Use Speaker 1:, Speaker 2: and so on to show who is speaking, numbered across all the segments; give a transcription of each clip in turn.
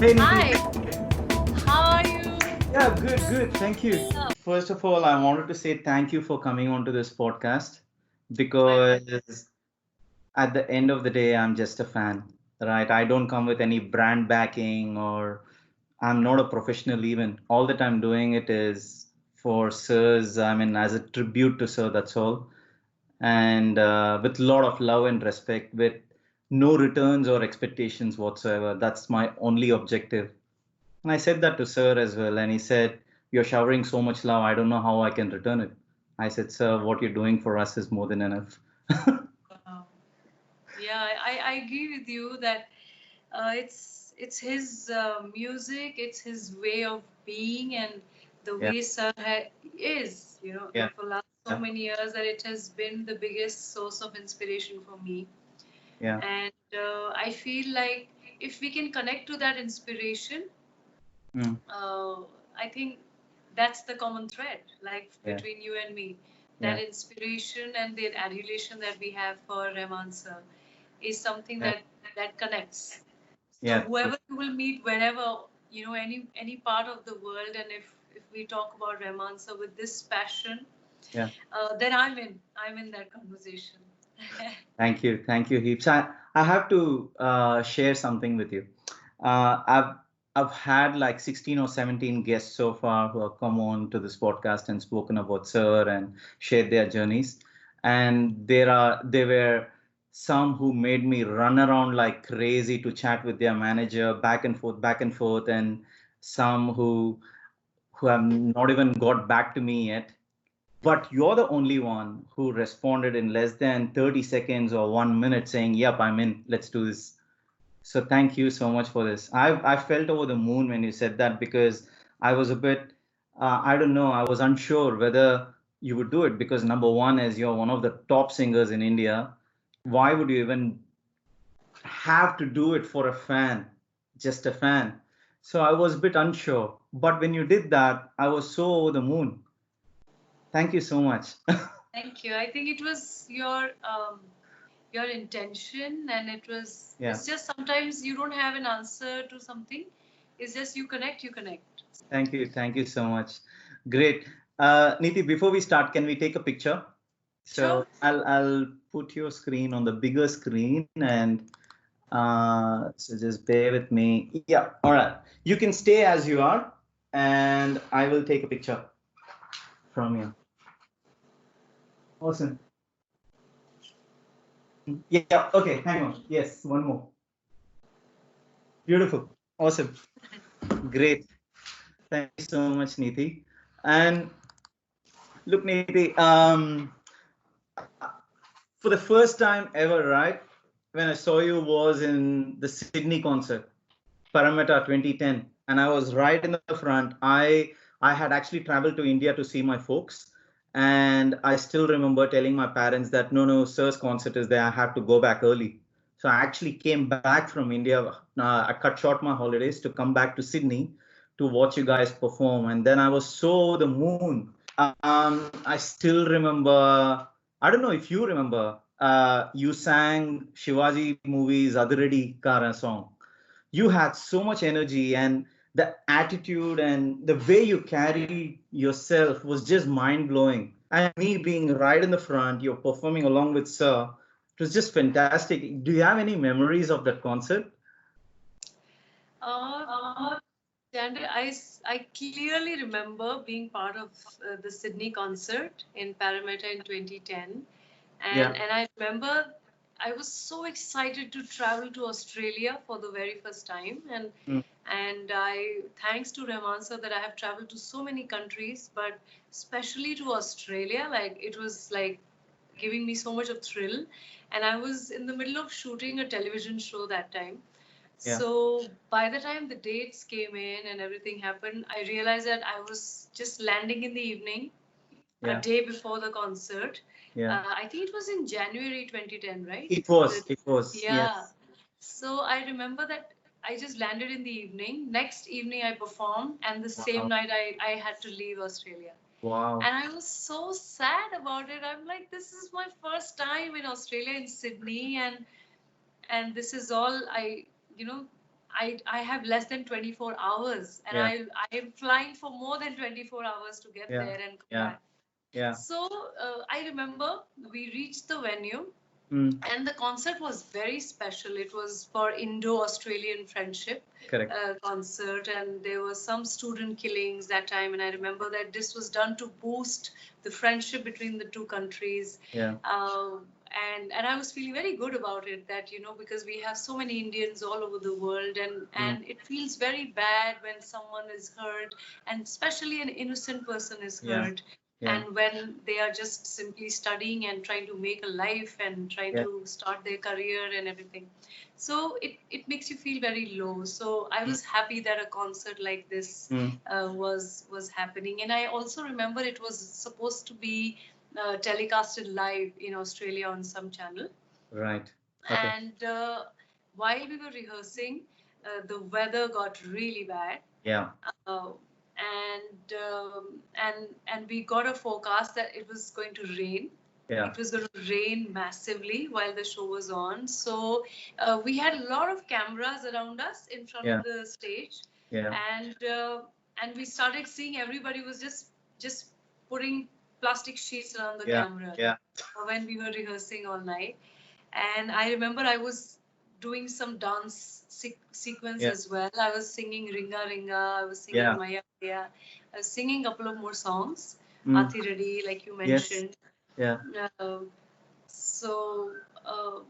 Speaker 1: Hey,
Speaker 2: Hi,
Speaker 1: Neeti.
Speaker 2: how are you?
Speaker 1: Yeah, good, good. Thank you.
Speaker 2: Oh,
Speaker 1: First of all, I wanted to say thank you for coming onto this podcast
Speaker 2: my pleasure.
Speaker 1: because at the end of the day, I'm just a fan, right? I don't come with any brand backing or I'm not a professional even. All that I'm doing it is for Sirs, I mean, as a tribute to Sir, that's all. And with a lot of love and respect, with no returns or expectations whatsoever. That's my only objective. And I said that to Sir as well, and he said, "You're showering so much love, I don't know how I can return it." I said, "Sir, what you're doing for us is more than enough."
Speaker 2: Wow. Yeah, I agree with you that it's his music, it's his way of being, and the
Speaker 1: Yeah,
Speaker 2: way Sir is,
Speaker 1: yeah,
Speaker 2: for last so
Speaker 1: yeah,
Speaker 2: many years that it has been the biggest source of inspiration for me.
Speaker 1: yeah,
Speaker 2: And I feel like if we can connect to that inspiration,
Speaker 1: mm,
Speaker 2: uh, I think that's the common thread, like
Speaker 1: yeah,
Speaker 2: between you and me. That
Speaker 1: yeah,
Speaker 2: inspiration and the adulation that we have for Rahman sir is something
Speaker 1: yeah,
Speaker 2: that connects. So
Speaker 1: yeah, true.
Speaker 2: whoever you will meet, wherever any part of the world, and if we talk about Rahman sir with this passion,
Speaker 1: Yeah.
Speaker 2: then I'm in that conversation.
Speaker 1: Thank you, Heaps. I have to share something with you. I've had like 16 or 17 guests so far who have come on to this podcast and spoken about Sir and shared their journeys. And there were some who made me run around like crazy to chat with their manager back and forth, and some who have not even got back to me yet. But you're the only one who responded in less than 30 seconds or 1 minute saying, "Yep, I'm in. Let's do this." So thank you so much for this. I felt over the moon when you said that because I was a bit, I don't know, I was unsure whether you would do it because number one, as you're one of the top singers in India, why would you even have to do it for a fan, just a fan? So I was a bit unsure. But when you did that, I was so over the moon. Thank you so much.
Speaker 2: Thank you. I think it was your intention, and
Speaker 1: Yeah.
Speaker 2: it's just sometimes you don't have an answer to something. It's just you connect.
Speaker 1: Thank you. Thank you so much. Great. Neeti, before we start, can we take a picture? So
Speaker 2: Sure.
Speaker 1: I'll put your screen on the bigger screen and so just bear with me. Yeah, all right. You can stay as you are and I will take a picture from you. Awesome. Yeah, okay, hang on. Yes, one more. Beautiful. Awesome. Great. Thank you so much, Neeti. And look, Neeti, for the first time ever, right? When I saw you was in the Sydney concert, Parameta 2010, and I was right in the front. I had actually traveled to India to see my folks, and I still remember telling my parents that no, Sir's concert is there. I have to go back early. So I actually came back from India. I cut short my holidays to come back to Sydney to watch you guys perform, and then I was so the moon. I still remember. I don't know if you remember. You sang Shivaji movie's "Adiradi Kara" song. You had so much energy, and the attitude and the way you carried yourself was just mind blowing. And me being right in the front, you're performing along with Sir. It was just fantastic. Do you have any memories of that concert?
Speaker 2: Uh, Chandra, I clearly remember being part of the Sydney concert in Parramatta in 2010,
Speaker 1: Yeah.
Speaker 2: and I remember I was so excited to travel to Australia for the very first time,
Speaker 1: Mm,
Speaker 2: and I thanks to Rahman sir that I have traveled to so many countries, but especially to Australia, like it was like giving me so much of thrill, and I was in the middle of shooting a television show that time.
Speaker 1: yeah.
Speaker 2: So by the time the dates came in and everything happened, I realized that I was just landing in the evening, a
Speaker 1: Yeah.
Speaker 2: day before the concert.
Speaker 1: Yeah.
Speaker 2: I think it was in January 2010, right?
Speaker 1: It was. It was.
Speaker 2: Yeah.
Speaker 1: Yes.
Speaker 2: So I remember that I just landed in the evening. Next evening I performed, and the same
Speaker 1: Wow.
Speaker 2: night I had to leave Australia.
Speaker 1: Wow.
Speaker 2: And I was so sad about it. I'm like, this is my first time in Australia in Sydney, and this is all you know I have less than 24 hours, and
Speaker 1: Yeah.
Speaker 2: I am flying for more than 24 hours to get
Speaker 1: Yeah.
Speaker 2: there and come
Speaker 1: Yeah.
Speaker 2: back.
Speaker 1: Yeah.
Speaker 2: So I remember we reached the venue,
Speaker 1: Mm.
Speaker 2: and the concert was very special. It was for Indo-Australian friendship
Speaker 1: Correct.
Speaker 2: concert, and there were some student killings that time. And I remember that this was done to boost the friendship between the two countries.
Speaker 1: Yeah.
Speaker 2: And I was feeling very good about it, that because we have so many Indians all over the world, and
Speaker 1: Mm.
Speaker 2: and it feels very bad when someone is hurt, and especially an innocent person is
Speaker 1: Yeah.
Speaker 2: hurt,
Speaker 1: Yeah.
Speaker 2: and when they are just simply studying and trying to make a life and trying
Speaker 1: Yeah.
Speaker 2: to start their career and everything. So it makes you feel very low. So I
Speaker 1: Mm.
Speaker 2: was happy that a concert like this
Speaker 1: Mm.
Speaker 2: was happening. And I also remember it was supposed to be telecasted live in Australia on some channel.
Speaker 1: Right. Okay.
Speaker 2: And while we were rehearsing, the weather got really bad.
Speaker 1: Yeah.
Speaker 2: uh, and we got a forecast that it was going to rain.
Speaker 1: Yeah.
Speaker 2: It was going to rain massively while the show was on. So we had a lot of cameras around us in front
Speaker 1: Yeah.
Speaker 2: of the stage,
Speaker 1: Yeah.
Speaker 2: and we started seeing everybody was just putting plastic sheets around the
Speaker 1: Yeah.
Speaker 2: camera
Speaker 1: Yeah.
Speaker 2: when we were rehearsing all night. And I remember I was doing some dance sequence
Speaker 1: Yeah.
Speaker 2: as well. I was singing Ringa Ringa, I was singing
Speaker 1: Yeah.
Speaker 2: Mayamaya, I was singing a couple of more songs,
Speaker 1: Mm.
Speaker 2: Athi Reddy, like you
Speaker 1: Yes.
Speaker 2: mentioned.
Speaker 1: Yeah.
Speaker 2: Uh, so uh,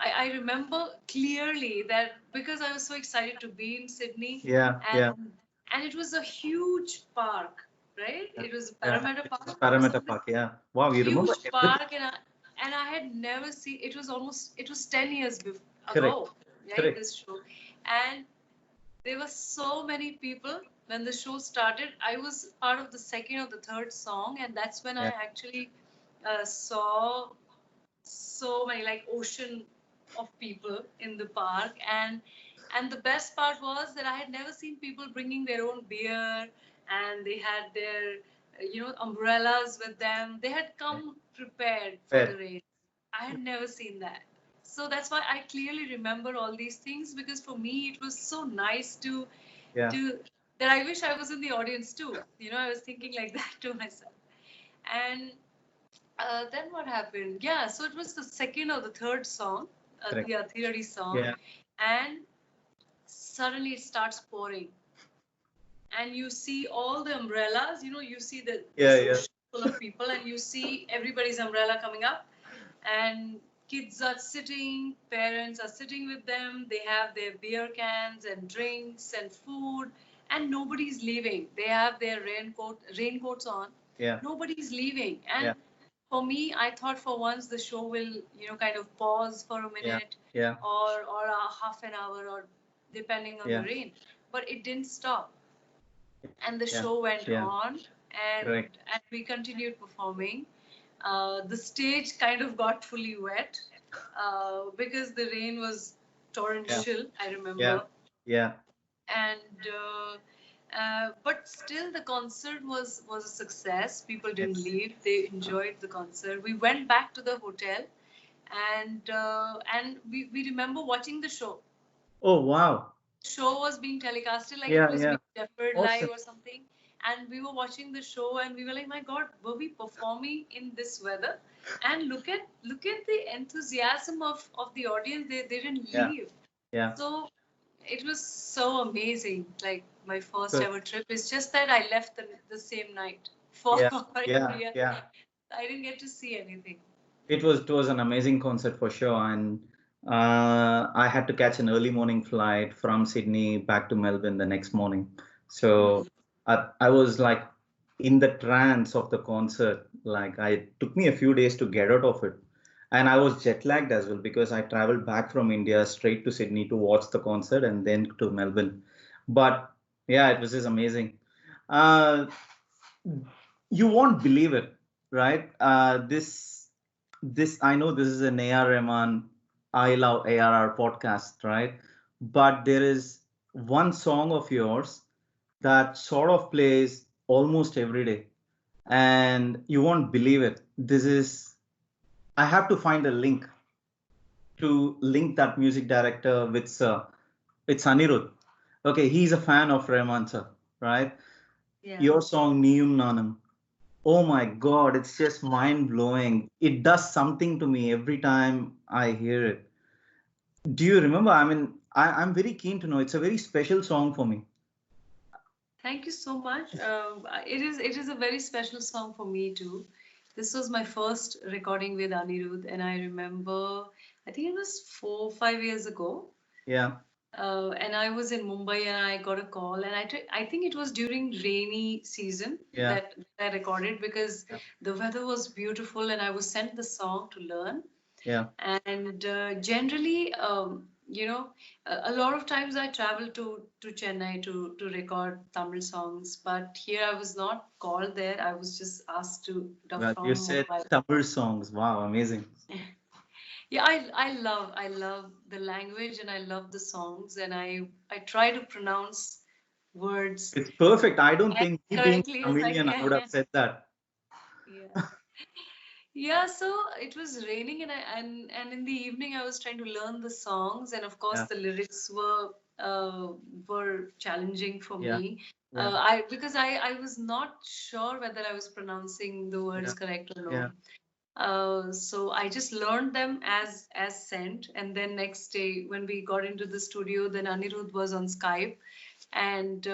Speaker 2: I remember clearly that because I was so excited to be in Sydney,
Speaker 1: Yeah. Yeah.
Speaker 2: and it was a huge park, right?
Speaker 1: Yeah.
Speaker 2: It was
Speaker 1: Yeah.
Speaker 2: Parramatta
Speaker 1: It was
Speaker 2: Park or
Speaker 1: Parramatta
Speaker 2: something.
Speaker 1: Park. Yeah. Wow. You remember
Speaker 2: Huge
Speaker 1: everything.
Speaker 2: park, and I had never seen. It was 10 years
Speaker 1: Correct.
Speaker 2: ago, right?
Speaker 1: Correct.
Speaker 2: This show, and there were so many people when the show started. I was part of the second or the third song, and that's when I
Speaker 1: Yeah.
Speaker 2: actually saw so many, like, ocean of people in the park. And the best part was that I had never seen people bringing their own beer, and they had their umbrellas with them. They had
Speaker 1: Yeah.
Speaker 2: come prepared for the
Speaker 1: Fair.
Speaker 2: rain. I had never seen that. So that's why I clearly remember all these things, because for me it was so nice
Speaker 1: Yeah.
Speaker 2: to that I wish I was in the audience too. I was thinking like that to myself. And then what happened? Yeah, so it was the second or the third song,
Speaker 1: Correct.
Speaker 2: the Athiradi song,
Speaker 1: Yeah.
Speaker 2: and suddenly it starts pouring, and you see all the umbrellas. You see
Speaker 1: Yeah.
Speaker 2: this
Speaker 1: Yeah.
Speaker 2: ocean full of people, and you see everybody's umbrella coming up, and kids are sitting, parents are sitting with them. They have their beer cans and drinks and food, and nobody's leaving. They have their raincoats on.
Speaker 1: Yeah.
Speaker 2: Nobody's leaving.
Speaker 1: Yeah.
Speaker 2: And for me, I thought for once the show will, kind of pause for a
Speaker 1: Yeah.
Speaker 2: minute,
Speaker 1: Yeah.
Speaker 2: or a half an hour, or depending on the
Speaker 1: Yeah.
Speaker 2: rain. But it didn't stop, and the
Speaker 1: Yeah.
Speaker 2: show went
Speaker 1: Yeah.
Speaker 2: on, and
Speaker 1: Correct.
Speaker 2: we continued performing. The stage kind of got fully wet because the rain was
Speaker 1: Yeah.
Speaker 2: torrential, I
Speaker 1: Yeah.
Speaker 2: remember.
Speaker 1: Yeah.
Speaker 2: And but still, the concert was a success. People didn't
Speaker 1: Yes.
Speaker 2: leave; they enjoyed the concert. We went back to the hotel, and we remember watching the show.
Speaker 1: Oh, wow.
Speaker 2: Show was being telecasted, like it
Speaker 1: Yeah.
Speaker 2: was
Speaker 1: Yeah.
Speaker 2: being deferred live
Speaker 1: Awesome.
Speaker 2: or something. And we were watching the show, and we were like, my God, were we performing in this weather? And look at the enthusiasm of the audience. They didn't
Speaker 1: Yeah.
Speaker 2: leave.
Speaker 1: Yeah.
Speaker 2: So it was so amazing. Like my first
Speaker 1: Good.
Speaker 2: ever trip. It's just that I left the same night for
Speaker 1: Yeah. Yeah.
Speaker 2: India.
Speaker 1: Yeah.
Speaker 2: I didn't get to see anything.
Speaker 1: It was an amazing concert for sure, and I had to catch an early morning flight from Sydney back to Melbourne the next morning. So
Speaker 2: Hmm.
Speaker 1: I was like in the trance of the concert. Like I took me a few days to get out of it, and I was jet lagged as well because I traveled back from India straight to Sydney to watch the concert and then to Melbourne. But yeah, it was just amazing. Uh, you won't believe it, right? This I know this is an AR.Rahman I Love ARR podcast, right? But there is one song of yours that sort of plays almost every day, and you won't believe it. This is I have to find a link to link that music director with Sir. It's Anirudh. Okay, he's a fan of Rahman sir, right?
Speaker 2: Yeah.
Speaker 1: Your song Niyum Nanam. Oh my God, it's just mind blowing. It does something to me every time I hear it. Do you remember? I mean, I'm very keen to know. It's a very special song for me.
Speaker 2: Thank you so much. It is a very special song for me too. This was my first recording with Anirudh, and I remember, I think it was 4 5 years ago.
Speaker 1: Yeah,
Speaker 2: And I was in Mumbai, and I got a call, and I think it was during rainy season
Speaker 1: yeah,
Speaker 2: that I recorded, because
Speaker 1: yeah,
Speaker 2: the weather was beautiful, and I was sent the song to learn.
Speaker 1: yeah.
Speaker 2: And generally, a lot of times I travel to Chennai to record Tamil songs, but here I was not called there. I was just asked to
Speaker 1: Well, you
Speaker 2: from
Speaker 1: said
Speaker 2: Mumbai.
Speaker 1: Tamil songs. Wow, amazing.
Speaker 2: Yeah, I love the language, and I love the songs, and I try to pronounce words
Speaker 1: It's perfect. I don't
Speaker 2: as
Speaker 1: think me being
Speaker 2: correctly as I
Speaker 1: Tamilian, I would have
Speaker 2: can.
Speaker 1: said that.
Speaker 2: Yeah. Yeah, so it was raining, and in the evening I was trying to learn the songs, and of course
Speaker 1: Yeah,
Speaker 2: the lyrics were challenging for
Speaker 1: yeah,
Speaker 2: me.
Speaker 1: yeah,
Speaker 2: I because I was not sure whether I was pronouncing the words
Speaker 1: yeah,
Speaker 2: correct or
Speaker 1: yeah,
Speaker 2: no. So I just learned them as sent, and then next day when we got into the studio, then Anirudh was on Skype, and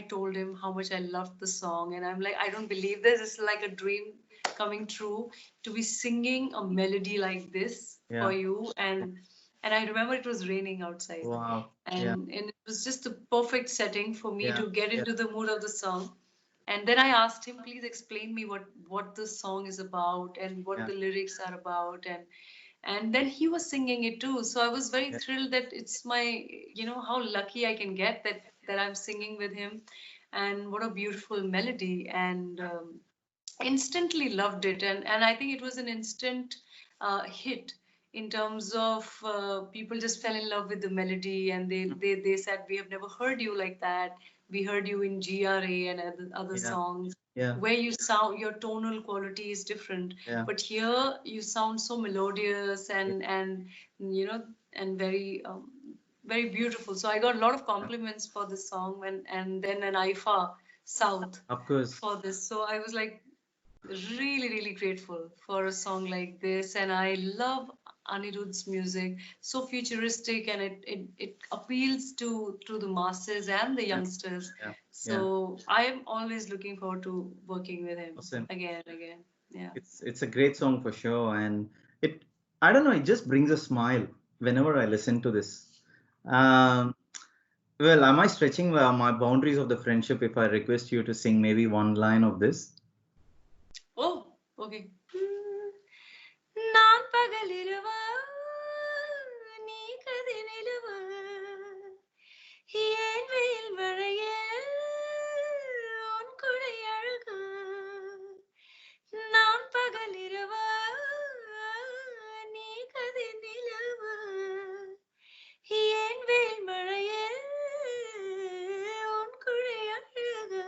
Speaker 2: I told him how much I loved the song, and I'm like, I don't believe this. It's like a dream coming true to be singing a melody like this for
Speaker 1: yeah.
Speaker 2: you, and I remember it was raining outside,
Speaker 1: Wow. Yeah,
Speaker 2: and it was just the perfect setting for me
Speaker 1: yeah,
Speaker 2: to get
Speaker 1: yeah,
Speaker 2: into the mood of the song. And then I asked him, please explain me what the song is about and what
Speaker 1: yeah,
Speaker 2: the lyrics are about, and then he was singing it too. So I was very
Speaker 1: yeah,
Speaker 2: thrilled that it's my, how lucky I can get that I'm singing with him, and what a beautiful melody, and instantly loved it, and I think it was an instant hit in terms of people just fell in love with the melody, and they said, we have never heard you like that. We heard you in GRA and other
Speaker 1: yeah,
Speaker 2: songs
Speaker 1: yeah,
Speaker 2: where you sound, your tonal quality is different,
Speaker 1: yeah,
Speaker 2: but here you sound so melodious
Speaker 1: yeah,
Speaker 2: and you know and very beautiful. So I got a lot of
Speaker 1: yeah.
Speaker 2: compliments for this song, and then an IFA South
Speaker 1: Of course.
Speaker 2: for this. So I was like really, really grateful for a song like this. And I love Anirudh's music, so futuristic, and it appeals to the masses and the
Speaker 1: Yeah,
Speaker 2: youngsters.
Speaker 1: yeah, yeah.
Speaker 2: So I am always looking forward to working with him
Speaker 1: Awesome.
Speaker 2: again and again. Yeah.
Speaker 1: It's a great song for sure, and it I don't know, it just brings a smile whenever I listen to this. Um, well, am I stretching my boundaries of the friendship if I request you to sing maybe one line of this?
Speaker 2: Oh, okay. நான் பகலிரவா நீ கதினிலவா ஏன் வெயில் மழையே உன் கொடை அழகா நான் பகலிரவா நீ கதினிலவா ஏன் வெயில் மழையே உன் கொடை அழகா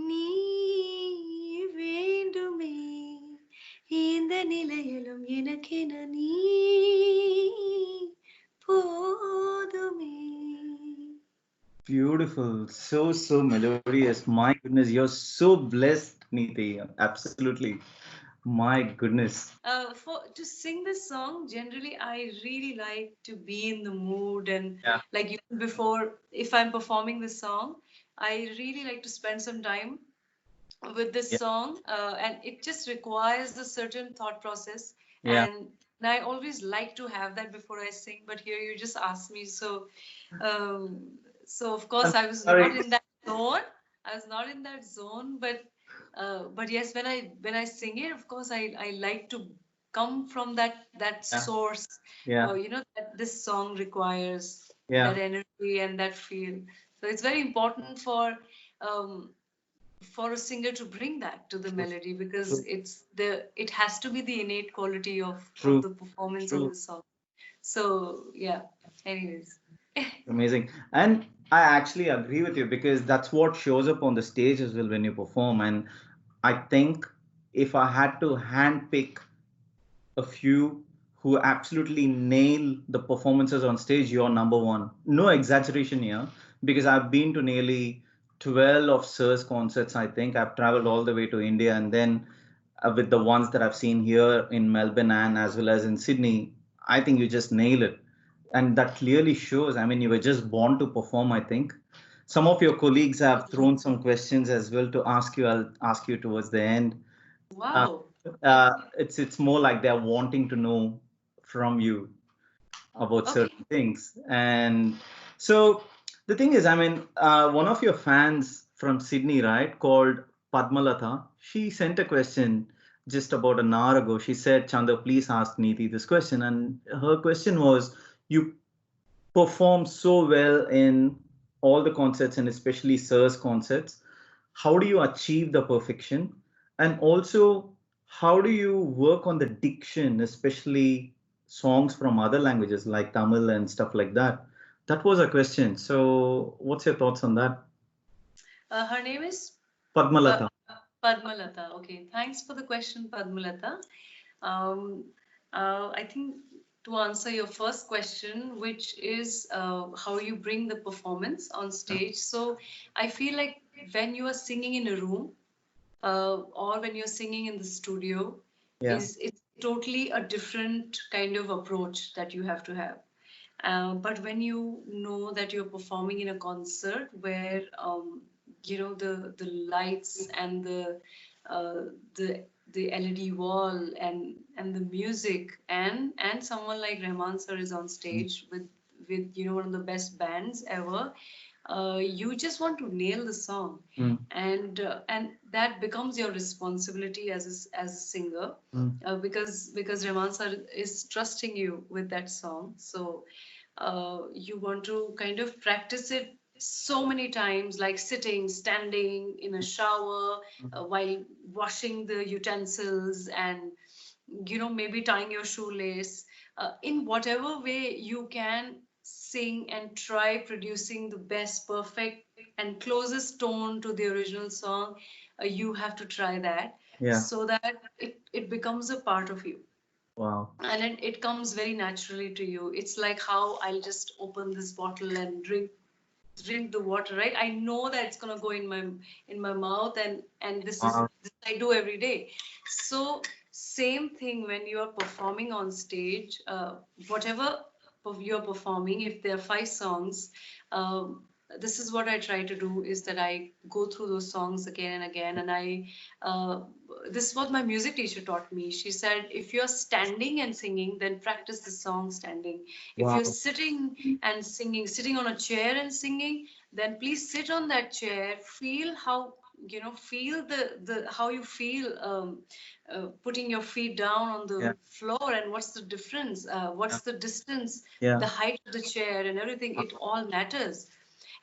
Speaker 2: நீ வேண்டுமே இந்த நிலையிலும் எனக்கென நீ போதுமே.
Speaker 1: Beautiful, so melodious. My goodness, you're so blessed, Neeti. Absolutely. My goodness.
Speaker 2: For to sing this song, generally I really like to be in the mood, and
Speaker 1: Yeah,
Speaker 2: like even before, if I'm performing this song, I really like to spend some time with this
Speaker 1: yeah,
Speaker 2: song, and it just requires a certain thought process,
Speaker 1: yeah.
Speaker 2: and I always like to have that before I sing, but here you just asked me, um, so of course
Speaker 1: I'm
Speaker 2: I was not
Speaker 1: sorry.
Speaker 2: in that zone. I was not in that zone, but yes, when I sing it, of course I like to come from that
Speaker 1: Yeah,
Speaker 2: source,
Speaker 1: yeah,
Speaker 2: that this song requires that
Speaker 1: yeah.
Speaker 2: energy and that feel. So it's very important um, for a singer to bring that to the
Speaker 1: True,
Speaker 2: melody, because
Speaker 1: true,
Speaker 2: it has to be the innate quality of
Speaker 1: true,
Speaker 2: the performance on
Speaker 1: true.
Speaker 2: the song. So yeah. Anyways.
Speaker 1: Amazing. And I actually agree with you because that's what shows up on the stage as well when you perform. And I think if I had to handpick a few who absolutely nail the performances on stage, you're number one. No exaggeration here, because I've been to nearly 12 of Sir's concerts, I think. I've traveled all the way to India, and then with the ones that I've seen here in Melbourne and as well as in Sydney, I think you just nail it. And that clearly shows, I mean, you were just born to perform, I think. Some of your colleagues have thrown some questions as well to ask you. I'll ask you towards the end. Uh,
Speaker 2: Wow.
Speaker 1: it's more like they're wanting to know from you about
Speaker 2: Okay.
Speaker 1: certain things. And so the thing is, I mean, one of your fans from Sydney, right, called Padmalata, she sent a question just about an hour ago. She said, Chandra, please ask Neeti this question. And her question was, you perform so well in all the concerts and especially Sir's concerts. How do you achieve the perfection? And also, how do you work on the diction, especially songs from other languages like Tamil and stuff like that? That was a question. So, what's your thoughts on that?
Speaker 2: Her name is
Speaker 1: Padmalata.
Speaker 2: Padmalata. Okay, thanks for the question, Padmalata. Um, I think to answer your first question, which is how you bring the performance on stage. So I feel like when you are singing in a room or when you're singing in the studio,
Speaker 1: Yeah.
Speaker 2: is it's totally a different kind of approach that you have to have. But when you know that you're performing in a concert where the lights and uh, the the LED wall and the music and someone like Rahman sir is on stage with one of the best bands ever, you just want to nail the song,
Speaker 1: Mm,
Speaker 2: and that becomes your responsibility as a singer,
Speaker 1: mm,
Speaker 2: because Rahman sir is trusting you with that song. So you want to kind of practice it so many times, like sitting, standing, in a shower, while washing the utensils, and maybe tying your shoelace, in whatever way you can sing and try producing the best, perfect, and closest tone to the original song. You have to try that
Speaker 1: yeah.
Speaker 2: so that it becomes a part of you,
Speaker 1: Wow.
Speaker 2: and it comes very naturally to you. It's like how I'll just open this bottle and drink the water, right? I know that it's gonna go in my mouth, and
Speaker 1: Wow.
Speaker 2: this I do every day. So same thing when you are performing on stage, whatever you're performing, if there are 5 songs, um, this is what I try to do, is that I go through those songs again and again, and uh, this is what my music teacher taught me. She said, if you're standing and singing, then practice the song standing. If you're
Speaker 1: Wow.
Speaker 2: sitting and singing, sitting on a chair and singing, then please sit on that chair. Feel how feel the how you feel, putting your feet down on
Speaker 1: Yeah.
Speaker 2: the floor, and what's the difference,
Speaker 1: Yeah.
Speaker 2: what's the distance,
Speaker 1: Yeah.
Speaker 2: the height of the chair, and everything. It all matters.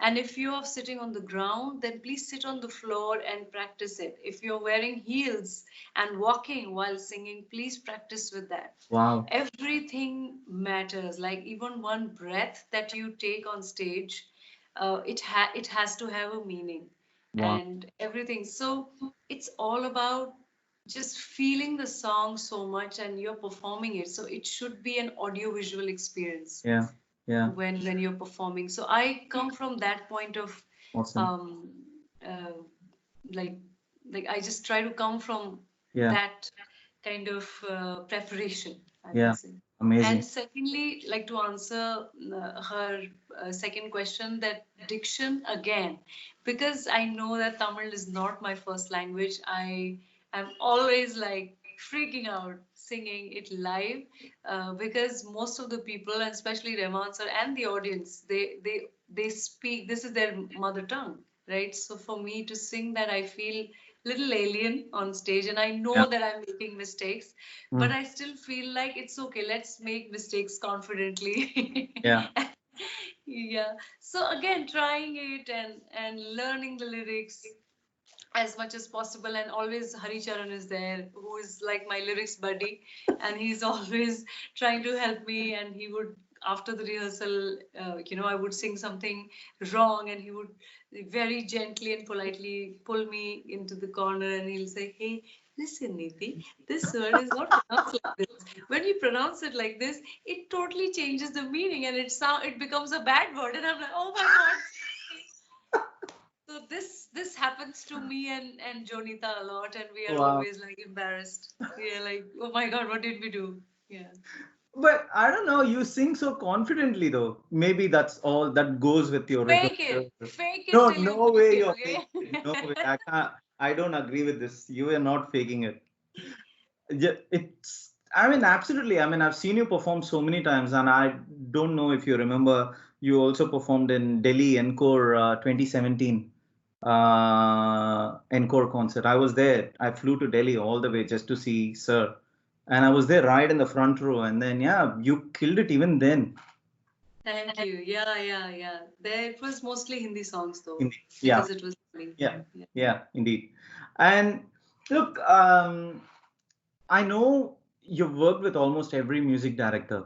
Speaker 2: And if you are sitting on the ground, then please sit on the floor and practice it. If you're wearing heels and walking while singing, please practice with that.
Speaker 1: Wow.
Speaker 2: Everything matters. Like even one breath that you take on stage, it has to have a meaning,
Speaker 1: Wow.
Speaker 2: and everything. So it's all about just feeling the song so much, and you're performing it. So it should be an audio visual experience
Speaker 1: Yeah. Yeah.
Speaker 2: when you're performing. So I come from that point of
Speaker 1: Awesome.
Speaker 2: um, uh, like I just try to come from
Speaker 1: Yeah.
Speaker 2: that kind of preparation, I would
Speaker 1: Yeah.
Speaker 2: say. And
Speaker 1: Amazing.
Speaker 2: secondly, like to answer her second question, that diction again, because I know that Tamil is not my first language. I am always like freaking out singing it live, because most of the people, and especially Rahman sir and the audience, they speak. This is their mother tongue, right? So for me to sing that, I feel little alien on stage, and I
Speaker 1: Yeah.
Speaker 2: know that I'm making mistakes, but
Speaker 1: Mm,
Speaker 2: I still feel like it's okay. Let's make mistakes confidently.
Speaker 1: yeah.
Speaker 2: Yeah. So again, trying it and learning the lyrics as much as possible, and always Hari Charan is there, who is like my lyrics buddy, and he's always trying to help me, and he would after the rehearsal, I would sing something wrong, and he would very gently and politely pull me into the corner, and he'll say, "Hey, listen, Neeti, this word is not pronounced like this. When you pronounce it like this, it totally changes the meaning, and it becomes a bad word." And I'm like, "Oh my God." So this happens to me and Jonita a lot, and we are
Speaker 1: Wow.
Speaker 2: always like embarrassed. We are like, "Oh my God, what did we do?" Yeah.
Speaker 1: But I don't know, you sing so confidently though. Maybe that's all that goes with your rehearsal.
Speaker 2: Fake it
Speaker 1: No,
Speaker 2: till you
Speaker 1: no
Speaker 2: make
Speaker 1: way
Speaker 2: it.
Speaker 1: you're faking it. No way.
Speaker 2: Okay.
Speaker 1: I can't. I don't agree with this. You are not faking it. Yeah, it's. I mean, absolutely. I mean, I've seen you perform so many times, and I don't know if you remember. You also performed in Delhi Encore 2017 Encore concert. I was there. I flew to Delhi all the way just to see Sir, and I was there right in the front row. And then, yeah, you killed it even then.
Speaker 2: Thank you. Yeah, yeah, yeah. There it was mostly Hindi songs though,
Speaker 1: Indeed. Yeah,
Speaker 2: because it was Hindi.
Speaker 1: yeah,
Speaker 2: Yeah.
Speaker 1: yeah, indeed. And look, I know you've worked with almost every music director,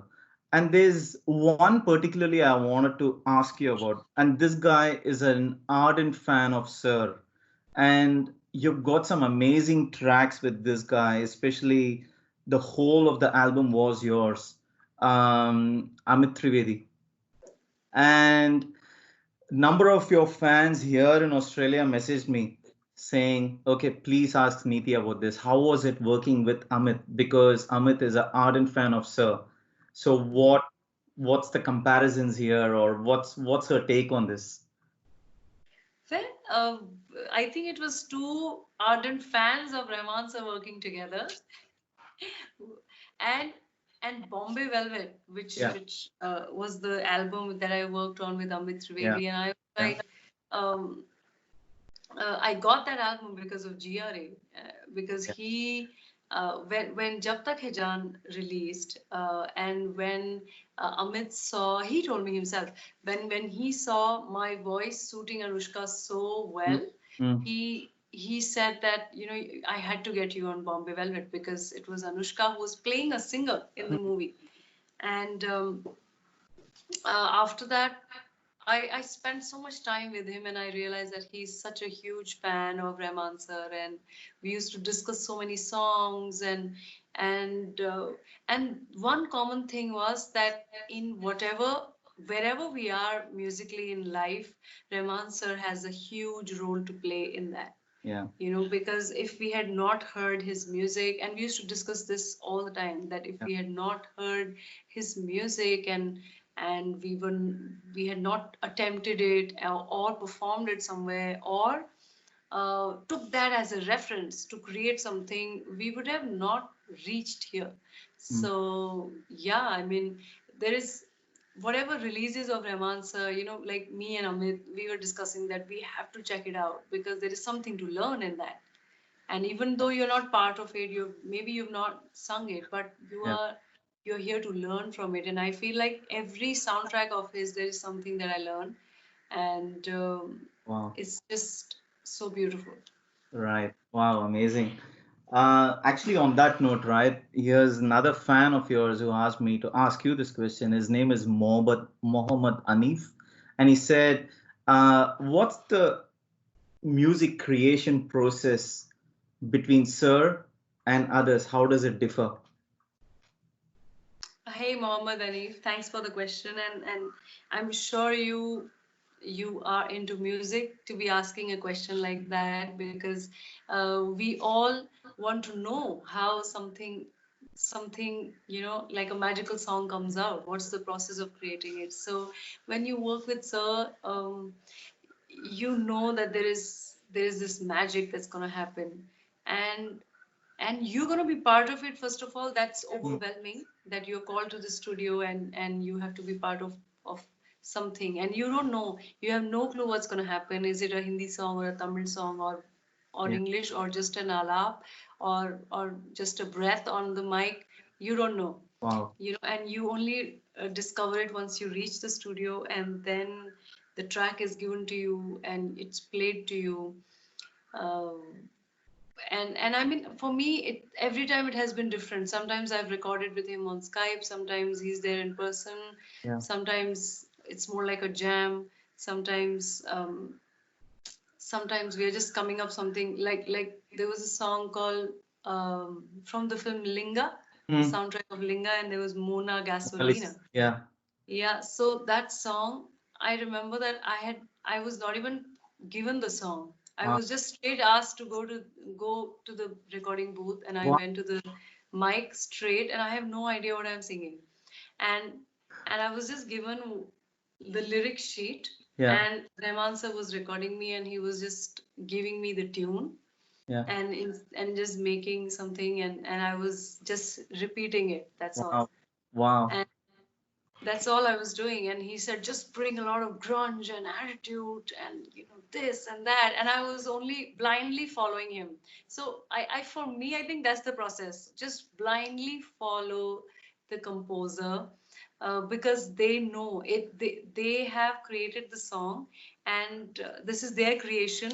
Speaker 1: and there's one particularly I wanted to ask you about. And this guy is an ardent fan of Sir, and you've got some amazing tracks with this guy, especially the whole of the album was yours, Amit Trivedi. And number of your fans here in Australia messaged me saying, okay, please ask Neeti about this. How was it working with Amit? Because Amit is an ardent fan of Sir. So what's the comparisons here, or what's her take on this?
Speaker 2: Well, I think it was two ardent fans of Rahman sir working together, and Bombay Velvet, which
Speaker 1: Yeah,
Speaker 2: was the album that I worked on with Amit
Speaker 1: yeah,
Speaker 2: Trivedi, and I was
Speaker 1: yeah.
Speaker 2: like, um, I got that album because of GRA, because
Speaker 1: Yeah.
Speaker 2: he when Jab Tak Hai Jaan released, and when Amit saw, he told me himself, when he saw my voice suiting Anushka so
Speaker 1: Mm,
Speaker 2: well,
Speaker 1: mm,
Speaker 2: he said that, I had to get you on Bombay Velvet because it was Anushka who was playing a singer in the
Speaker 1: mm.
Speaker 2: movie. And after that, I spent so much time with him, and I realized that he's such a huge fan of Rahman sir, and we used to discuss so many songs, and uh, and one common thing was that in wherever we are musically in life, Rahman sir has a huge role to play in that.
Speaker 1: Yeah,
Speaker 2: Because if we had not heard his music, and we used to discuss this all the time, that if
Speaker 1: yeah,
Speaker 2: we had not heard his music, and we had not attempted it, or performed it somewhere, or took that as a reference to create something, we would have not reached here.
Speaker 1: mm,
Speaker 2: So yeah, I mean, there is whatever releases of Rahman sir, like me and Amit, we were discussing that we have to check it out because there is something to learn in that. And even though you're not part of it, you've not sung it, but
Speaker 1: yeah.
Speaker 2: you're here to learn from it. And I feel like every soundtrack of his, there is something that I learn, and
Speaker 1: Wow.
Speaker 2: it's just so beautiful.
Speaker 1: Right. Wow, amazing. Actually, on that note, right, here's another fan of yours who asked me to ask you this question. His name is Mohammed Anif, and he said, "What's the music creation process between Sir and others? How does it differ?"
Speaker 2: Hey, Mohammed Anif, thanks for the question, and I'm sure you are into music to be asking a question like that, because we all want to know how something like a magical song comes out. What's the process of creating it? So when you work with Sir, you know that there is this magic that's gonna happen, and you're going to be part of it. First of all, that's
Speaker 1: Mm,
Speaker 2: overwhelming, that you're called to the studio, and you have to be part of something, and you don't know, you have no clue what's going to happen. Is it a Hindi song or a Tamil song, or
Speaker 1: yeah.
Speaker 2: English, or just an alap, or just a breath on the mic? You don't know.
Speaker 1: Wow.
Speaker 2: And you only discover it once you reach the studio, and then the track is given to you and it's played to you. um, And I mean, for me, it every time it has been different. Sometimes I've recorded with him on Skype, sometimes he's there in person,
Speaker 1: Yeah.
Speaker 2: sometimes it's more like a jam, sometimes sometimes we are just coming up something like there was a song called from the film Linga, the
Speaker 1: Mm.
Speaker 2: soundtrack of Linga, and there was Mona Gasolina.
Speaker 1: Alice. Yeah.
Speaker 2: Yeah, so that song, I remember that I was not even given the song. I
Speaker 1: Wow.
Speaker 2: was just straight asked to go to the recording booth, and I
Speaker 1: Wow.
Speaker 2: went to the mic straight, and I have no idea what I'm singing. And and I was just given the lyric sheet,
Speaker 1: Yeah.
Speaker 2: and Rahman sir was recording me, and he was just giving me the tune
Speaker 1: Yeah.
Speaker 2: and just making something, and I was just repeating it. That's all.
Speaker 1: Wow. Wow.
Speaker 2: And that's all I was doing. And he said, just bring a lot of grunge and attitude and this and that. And I was only blindly following him. So I for me, I think that's the process. Just blindly follow the composer, because they know it. They have created the song, and this is their creation,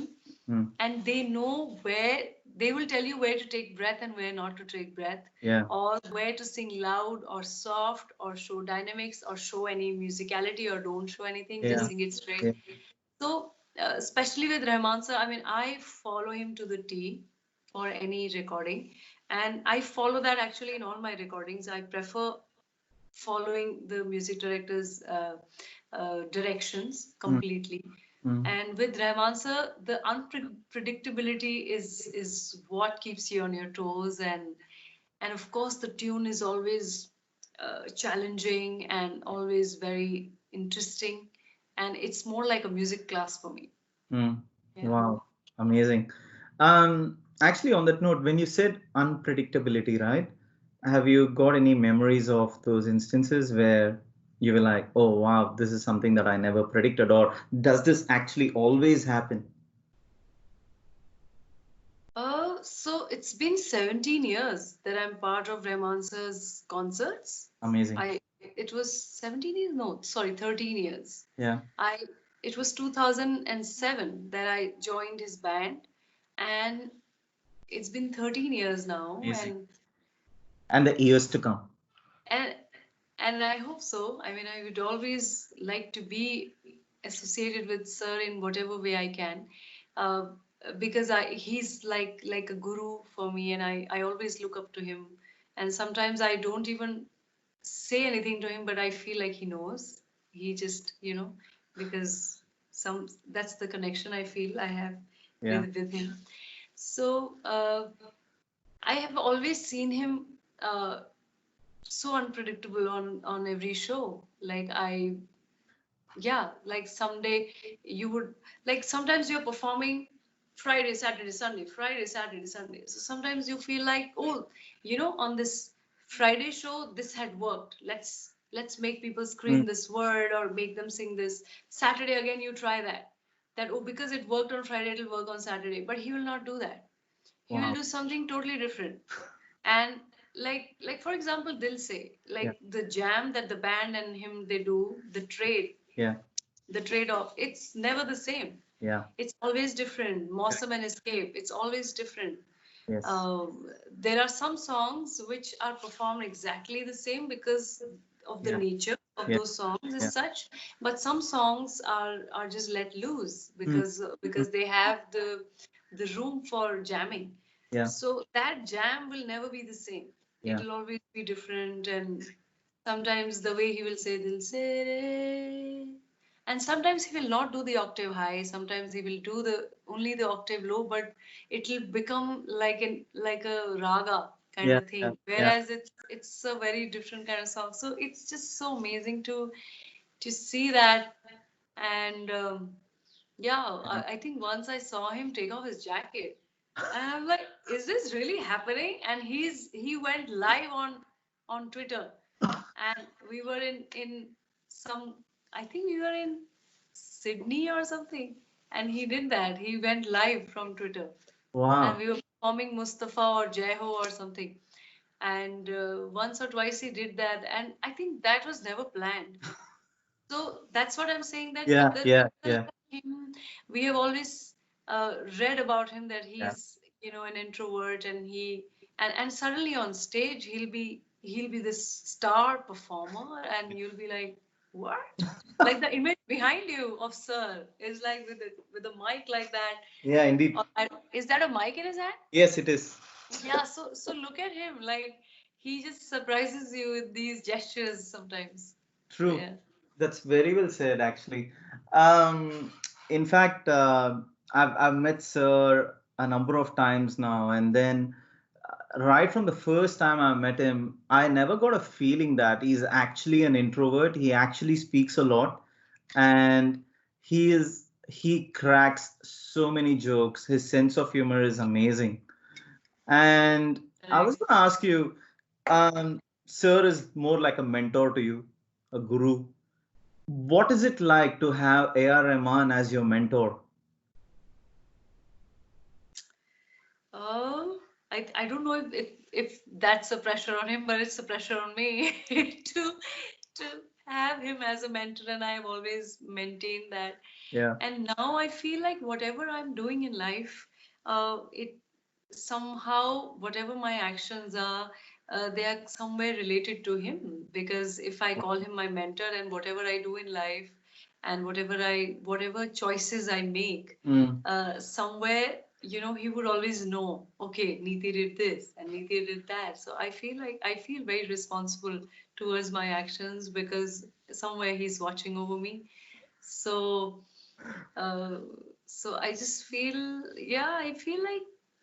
Speaker 1: Mm.
Speaker 2: and they know where they will tell you where to take breath and where not to take breath,
Speaker 1: Yeah.
Speaker 2: or where to sing loud or soft or show dynamics or show any musicality or don't show anything, just
Speaker 1: Yeah.
Speaker 2: sing it straight.
Speaker 1: Yeah.
Speaker 2: So especially with Rahman sir, I mean, I follow him to the T for any recording, and I follow that actually in all my recordings. I prefer following the music director's directions
Speaker 1: Mm.
Speaker 2: completely.
Speaker 1: Mm.
Speaker 2: And with Rahman sir, the unpredictability is what keeps you on your toes, and of course the tune is always challenging and always very interesting, and it's more like a music class for me.
Speaker 1: Mm.
Speaker 2: Yeah.
Speaker 1: Wow. Amazing. Actually, on that note, when you said unpredictability, right? Have you got any memories of those instances where you were like, oh, wow, this is something that I never predicted, or does this actually always happen?
Speaker 2: So it's been 17 years that I'm part of Rahman sir's concerts.
Speaker 1: Amazing.
Speaker 2: It was 17 years, no, sorry, 13 years.
Speaker 1: Yeah.
Speaker 2: I It was 2007 that I joined his band, and it's been 13 years now,
Speaker 1: Amazing. And the years to come.
Speaker 2: and and I hope so. I mean, I would always like to be associated with Sir in whatever way I can, uh, because he's like a guru for me, and I always look up to him. And sometimes I don't even say anything to him, but I feel like he knows. He just, because that's the connection I feel I have
Speaker 1: Yeah.
Speaker 2: with him. So I have always seen him so unpredictable on every show. Yeah, like someday you would, like sometimes you're performing Friday, Saturday, Sunday, Friday, Saturday, Sunday. So sometimes you feel like, oh, on this Friday show, this had worked. Let's make people
Speaker 1: Mm.
Speaker 2: scream this word or make them sing this. Saturday again, you try that. That, oh, because it worked on Friday, it'll work on Saturday. But he will not do that. He will
Speaker 1: Wow.
Speaker 2: do something totally different. And like for example, they'll say
Speaker 1: Yeah.
Speaker 2: like the jam that the band and him they do,
Speaker 1: Yeah.
Speaker 2: the trade-off, it's never the same.
Speaker 1: Yeah.
Speaker 2: It's always different. Mossam and Escape, it's always different.
Speaker 1: Yes.
Speaker 2: There are some songs which are performed exactly the same because of the
Speaker 1: Yeah.
Speaker 2: nature of
Speaker 1: Yeah.
Speaker 2: those songs
Speaker 1: Yeah.
Speaker 2: as such, but some songs are just let loose
Speaker 1: Mm.
Speaker 2: because they have the room for jamming.
Speaker 1: Yeah.
Speaker 2: So that jam will never be the same.
Speaker 1: Yeah.
Speaker 2: It'll always be different, and sometimes the way he will say Dil Se Re, and sometimes he will not do the octave high, sometimes he will do the only the octave low, but it'll become like a raga kind
Speaker 1: Yeah.
Speaker 2: of
Speaker 1: Yeah.
Speaker 2: thing,
Speaker 1: Yeah.
Speaker 2: whereas it's a very different kind of song. So it's just so amazing to see that. And yeah,
Speaker 1: Yeah.
Speaker 2: I think once I saw him take off his jacket, and I'm like, is this really happening? And he went live on Twitter, and we were in some, I think we were in Sydney or something, and he did that. He went live from Twitter, and
Speaker 1: Wow.
Speaker 2: we were performing Mustafa or Jaiho or something. And once or twice he did that, and I think that was never planned. So that's what I'm saying, that
Speaker 1: Yeah.
Speaker 2: the
Speaker 1: Yeah.
Speaker 2: people
Speaker 1: Yeah.
Speaker 2: like him, we have always read about him that
Speaker 1: Yeah.
Speaker 2: an introvert, and suddenly on stage he'll be this star performer, and you'll be like, what? Like the image behind you of Sir is like with a mic like that.
Speaker 1: Yeah, indeed.
Speaker 2: Is that a mic in his hand?
Speaker 1: Yes, it is.
Speaker 2: Yeah, so look at him. Like he just surprises you with these gestures sometimes. So
Speaker 1: True.
Speaker 2: yeah.
Speaker 1: That's very well said, actually. Um, in fact, I've met Sir a number of times now, and then right from the first time I met him, I never got a feeling that he's actually an introvert. He actually speaks a lot, and he cracks so many jokes. His sense of humor is amazing. And I was
Speaker 2: Correct.
Speaker 1: going to ask you, Sir is more like a mentor to you, a guru. What is it like to have A.R. Rahman as your mentor?
Speaker 2: Oh, I don't know if that's a pressure on him, but it's a pressure on me to have him as a mentor, and I've always maintained that.
Speaker 1: Yeah.
Speaker 2: And now I feel like whatever I'm doing in life, it somehow whatever my actions are, they are somewhere related to him, because if I call him my mentor, and whatever I do in life, and whatever choices I make,
Speaker 1: Mm.
Speaker 2: somewhere, he would always know, okay, Neeti did this and Neeti did that. So I feel very responsible towards my actions, because somewhere he's watching over me. So uh, so I just feel, yeah, I feel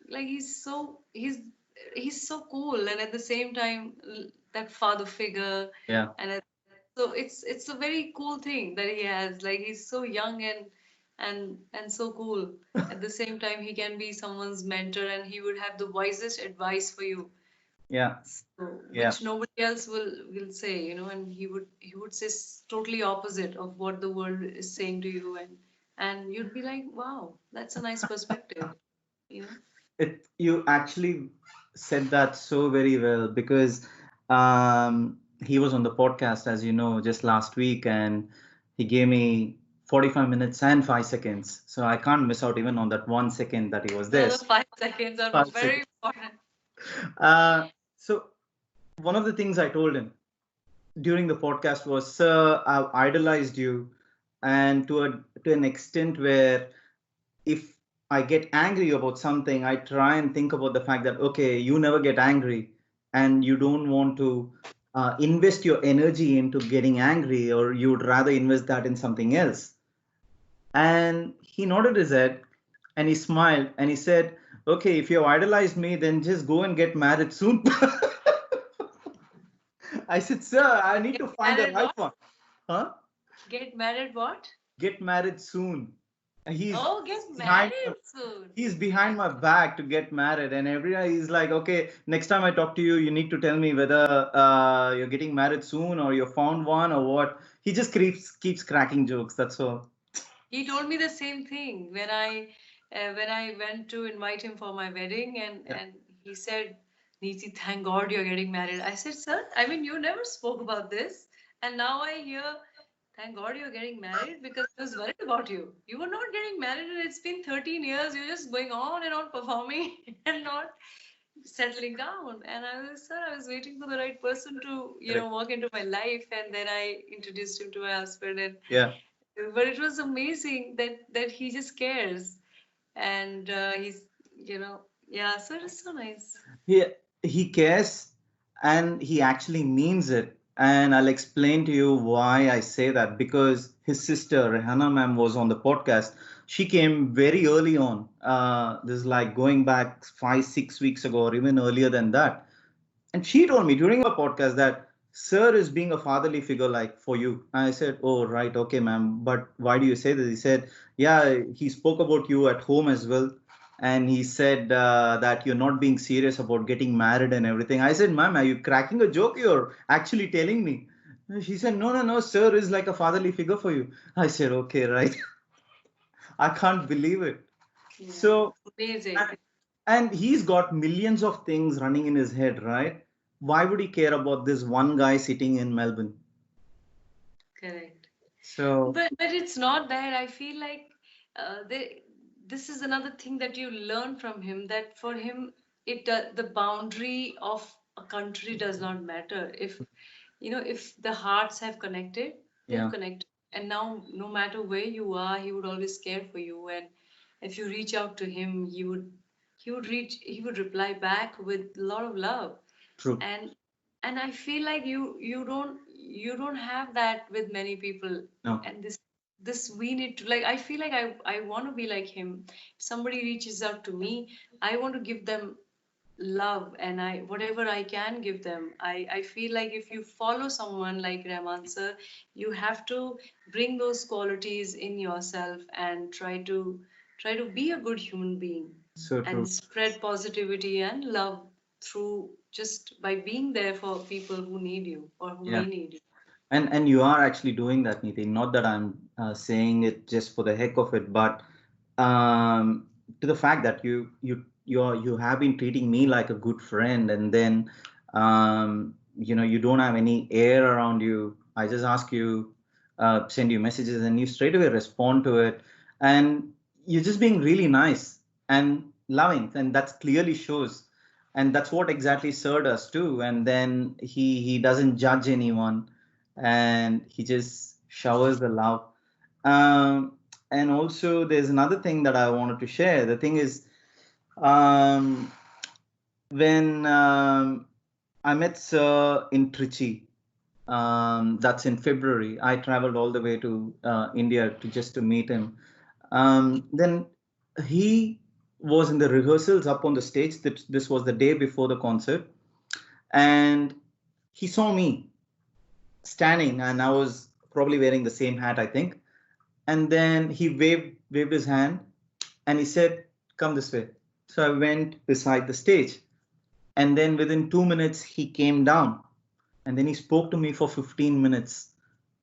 Speaker 2: like he's so cool, and at the same time, that father figure,
Speaker 1: Yeah.
Speaker 2: and so it's a very cool thing that he has. Like he's so young and so cool. At the same time, he can be someone's mentor, and he would have the wisest advice for you,
Speaker 1: Yeah.
Speaker 2: so
Speaker 1: Yeah.
Speaker 2: which nobody else will say, and he would say totally opposite of what the world is saying to you, and you'd be like, wow, that's a nice perspective, you know.
Speaker 1: You actually said that so very well because he was on the podcast, as you know, just last week, and he gave me 45 minutes and 5 seconds. So I can't miss out even on that 1 second that he was there.
Speaker 2: No, the 5 seconds are
Speaker 1: 5 seconds.
Speaker 2: very important.
Speaker 1: So one of the things I told him during the podcast was, "Sir, I've idolized you, and to an extent where if I get angry about something, I try and think about the fact that, okay, you never get angry and you don't want to invest your energy into getting angry, or you would rather invest that in something else." And he nodded his head and he smiled and he said, "Okay, if you have idolized me, then just go and get married soon." I said, "Sir, I need
Speaker 2: Get
Speaker 1: to find the
Speaker 2: married
Speaker 1: right
Speaker 2: what?
Speaker 1: one." Huh?
Speaker 2: Get married what?
Speaker 1: Get married soon. He's
Speaker 2: Oh, get
Speaker 1: behind
Speaker 2: married soon.
Speaker 1: he's behind my back to get married, and every day he's like, "Okay, next time I talk to you, you need to tell me whether you're getting married soon or you found one or what." He just keeps cracking jokes. That's all.
Speaker 2: He told me the same thing when I went to invite him for my wedding,
Speaker 1: Yeah.
Speaker 2: and he said, "Neeti, thank God you're getting married." I said, "Sir, I mean, you never spoke about this, and now I hear, thank God you're getting married, because I was worried about you. You were not getting married, and it's been 13 years. You're just going on and on performing and not settling down." And I was, "Sir, I was waiting for the right person to,
Speaker 1: Correct.
Speaker 2: walk into my life." And then I introduced him to my husband, and
Speaker 1: Yeah.
Speaker 2: but it was amazing that he just cares, and he's, yeah. So it is so nice.
Speaker 1: He he cares and he actually means it. And I'll explain to you why I say that, because his sister Rehanna ma'am was on the podcast. She came very early on. This is like going back 5 6 weeks ago, or even earlier than that. And she told me during our podcast that Sir is being a fatherly figure like for you. I said, "Oh, right, okay, ma'am. But why do you say this?" He said, "Yeah, he spoke about you at home as well. And he said that you're not being serious about getting married and everything." I said, "Ma'am, are you cracking a joke? You're actually telling me." She said, "No, no, no, Sir is like a fatherly figure for you." I said, "Okay, right." I can't believe it.
Speaker 2: Yeah,
Speaker 1: So,
Speaker 2: amazing.
Speaker 1: and he's got millions of things running in his head, right? Why would he care about this one guy sitting in Melbourne?
Speaker 2: Correct.
Speaker 1: So,
Speaker 2: But it's not that. I feel like, uh, they this is another thing that you learn from him, that for him the boundary of a country does not matter. If if the hearts have connected, they've
Speaker 1: Yeah,
Speaker 2: connected. And now no matter where you are, he would always care for you. And if you reach out to him, he would reply back with a lot of love.
Speaker 1: true.
Speaker 2: And I feel like you don't have that with many people.
Speaker 1: No,
Speaker 2: And this we need to, like, I feel like I want to be like him. If somebody reaches out to me, I want to give them love, and I whatever I can give them. I feel like if you follow someone like Rahman sir, you have to bring those qualities in yourself and try to be a good human being
Speaker 1: so true.
Speaker 2: and spread positivity and love through just by being there for people who need you or who
Speaker 1: Yeah.
Speaker 2: may need you.
Speaker 1: And you are actually doing that, Niti. Not that I'm saying it just for the heck of it, but to the fact that you have been treating me like a good friend, and then you don't have any air around you. I just ask you, send you messages, and you straight away respond to it, and you're just being really nice and loving, and that clearly shows. And that's what exactly Sir does too. And then he doesn't judge anyone, and he just showers the love. Um, and also, there's another thing that I wanted to share. The thing is, um, when I met Sir in Trichy, that's in February. I traveled all the way to India to meet him. Then he was in the rehearsals up on the stage. This was the day before the concert, and he saw me standing, and I was probably wearing the same hat, I think. And then he waved his hand, and he said, "Come this way." So I went beside the stage, and then within 2 minutes he came down, and then he spoke to me for 15 minutes.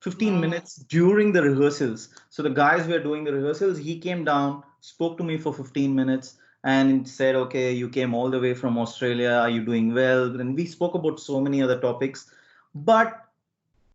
Speaker 1: 15
Speaker 2: Wow.
Speaker 1: minutes during the rehearsals. So the guys were doing the rehearsals. He came down, spoke to me for 15 minutes, and said, "Okay, you came all the way from Australia. Are you doing well?" And we spoke about so many other topics. But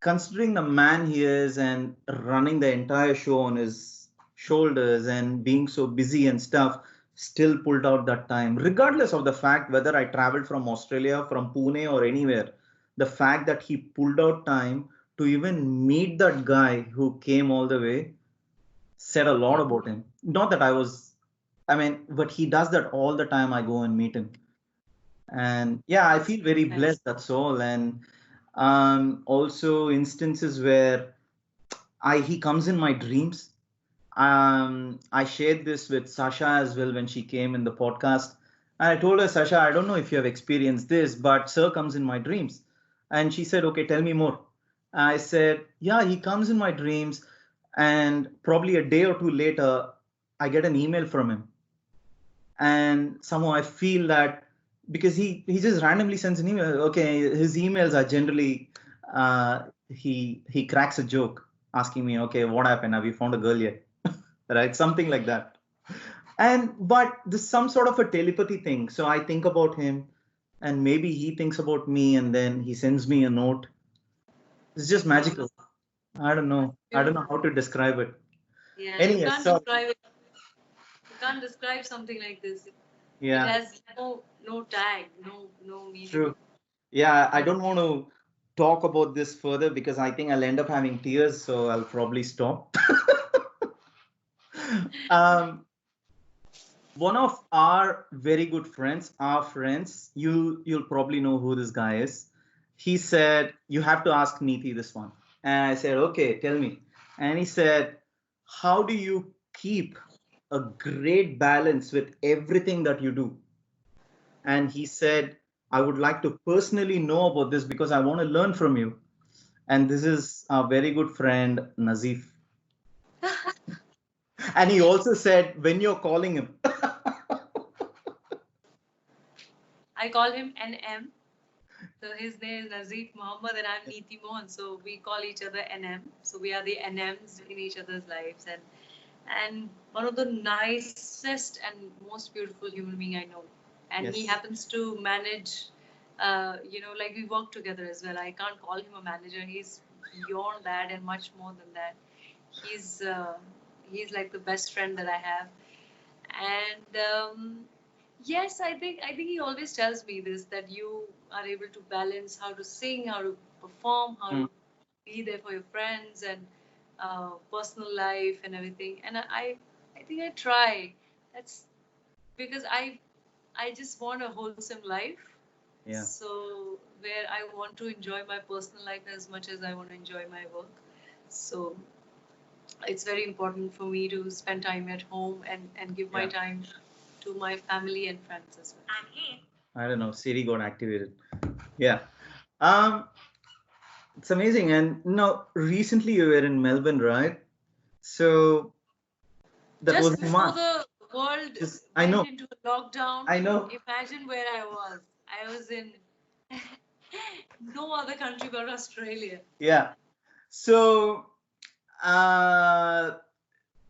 Speaker 1: considering the man he is and running the entire show on his shoulders and being so busy and stuff, still pulled out that time, regardless of the fact whether I traveled from Australia, from Pune, or anywhere. The fact that he pulled out time to even meet that guy who came all the way said a lot about him. Not that I mean, but he does that all the time I go and meet him. And yeah, I
Speaker 2: That's
Speaker 1: feel very
Speaker 2: nice.
Speaker 1: blessed, that's all. And also instances where he comes in my dreams. I shared this with Sasha as well when she came in the podcast. And I told her, "Sasha, I don't know if you have experienced this, but Sir comes in my dreams." And she said, "Okay, tell me more." I said, "Yeah, he comes in my dreams, and probably a day or two later, I get an email from him, and somehow I feel that because he just randomly sends an email. Okay, his emails are generally he cracks a joke asking me, "Okay, what happened? Have you found a girl yet?" Right, something like that. And but there's some sort of a telepathy thing. So I think about him, and maybe he thinks about me, and then he sends me a note. It's just
Speaker 2: Wow.
Speaker 1: magical. I don't know. I don't know
Speaker 2: Beautiful.
Speaker 1: how to describe it.
Speaker 2: Yeah, you
Speaker 1: Anyway,
Speaker 2: can't
Speaker 1: so
Speaker 2: describe it. You can't describe something like this. It
Speaker 1: yeah,
Speaker 2: has no tag, no meaning.
Speaker 1: true. Yeah, I
Speaker 2: That's
Speaker 1: don't want to talk about this further because I think I'll end up having tears, so I'll probably stop. um, One of our very good friends, our friends, you'll probably know who this guy is. He said, "You have to ask Neeti this one." And I said, "Okay, tell me." And he said, "How do you keep a great balance with everything that you do?" And he said, "I would like to personally know about this because I want to learn from you." And this is our very good friend Nazif. And he also said, when you're calling him,
Speaker 2: I call him NM. So his name is Nazif Muhammad and I'm Neeti Mohan. So we call each other NM. So we are the NMs in each other's lives, and one of the nicest and most beautiful human being I know. And he
Speaker 1: yes,
Speaker 2: happens to manage, like we work together as well. I can't call him a manager. He's beyond that and much more than that. He's uh, he's like the best friend that I have. And yes, I think he always tells me this, that you are able to balance how to sing, how to perform, how
Speaker 1: Mm.
Speaker 2: to be there for your friends, and personal life and everything. And I think I try. That's because I just want a wholesome life.
Speaker 1: Yeah.
Speaker 2: So where I want to enjoy my personal life as much as I want to enjoy my work. So it's very important for me to spend time at home and give my
Speaker 1: Yeah.
Speaker 2: time to my family and friends as well.
Speaker 1: I don't know. Siri got activated. Yeah. Um, it's amazing. And no, recently you were in Melbourne, right? So that was
Speaker 2: Just
Speaker 1: in
Speaker 2: before
Speaker 1: March.
Speaker 2: the world
Speaker 1: Yes, I
Speaker 2: went
Speaker 1: know.
Speaker 2: into a lockdown,
Speaker 1: I know.
Speaker 2: imagine where I was. I was in no other country but Australia.
Speaker 1: Yeah. So uh,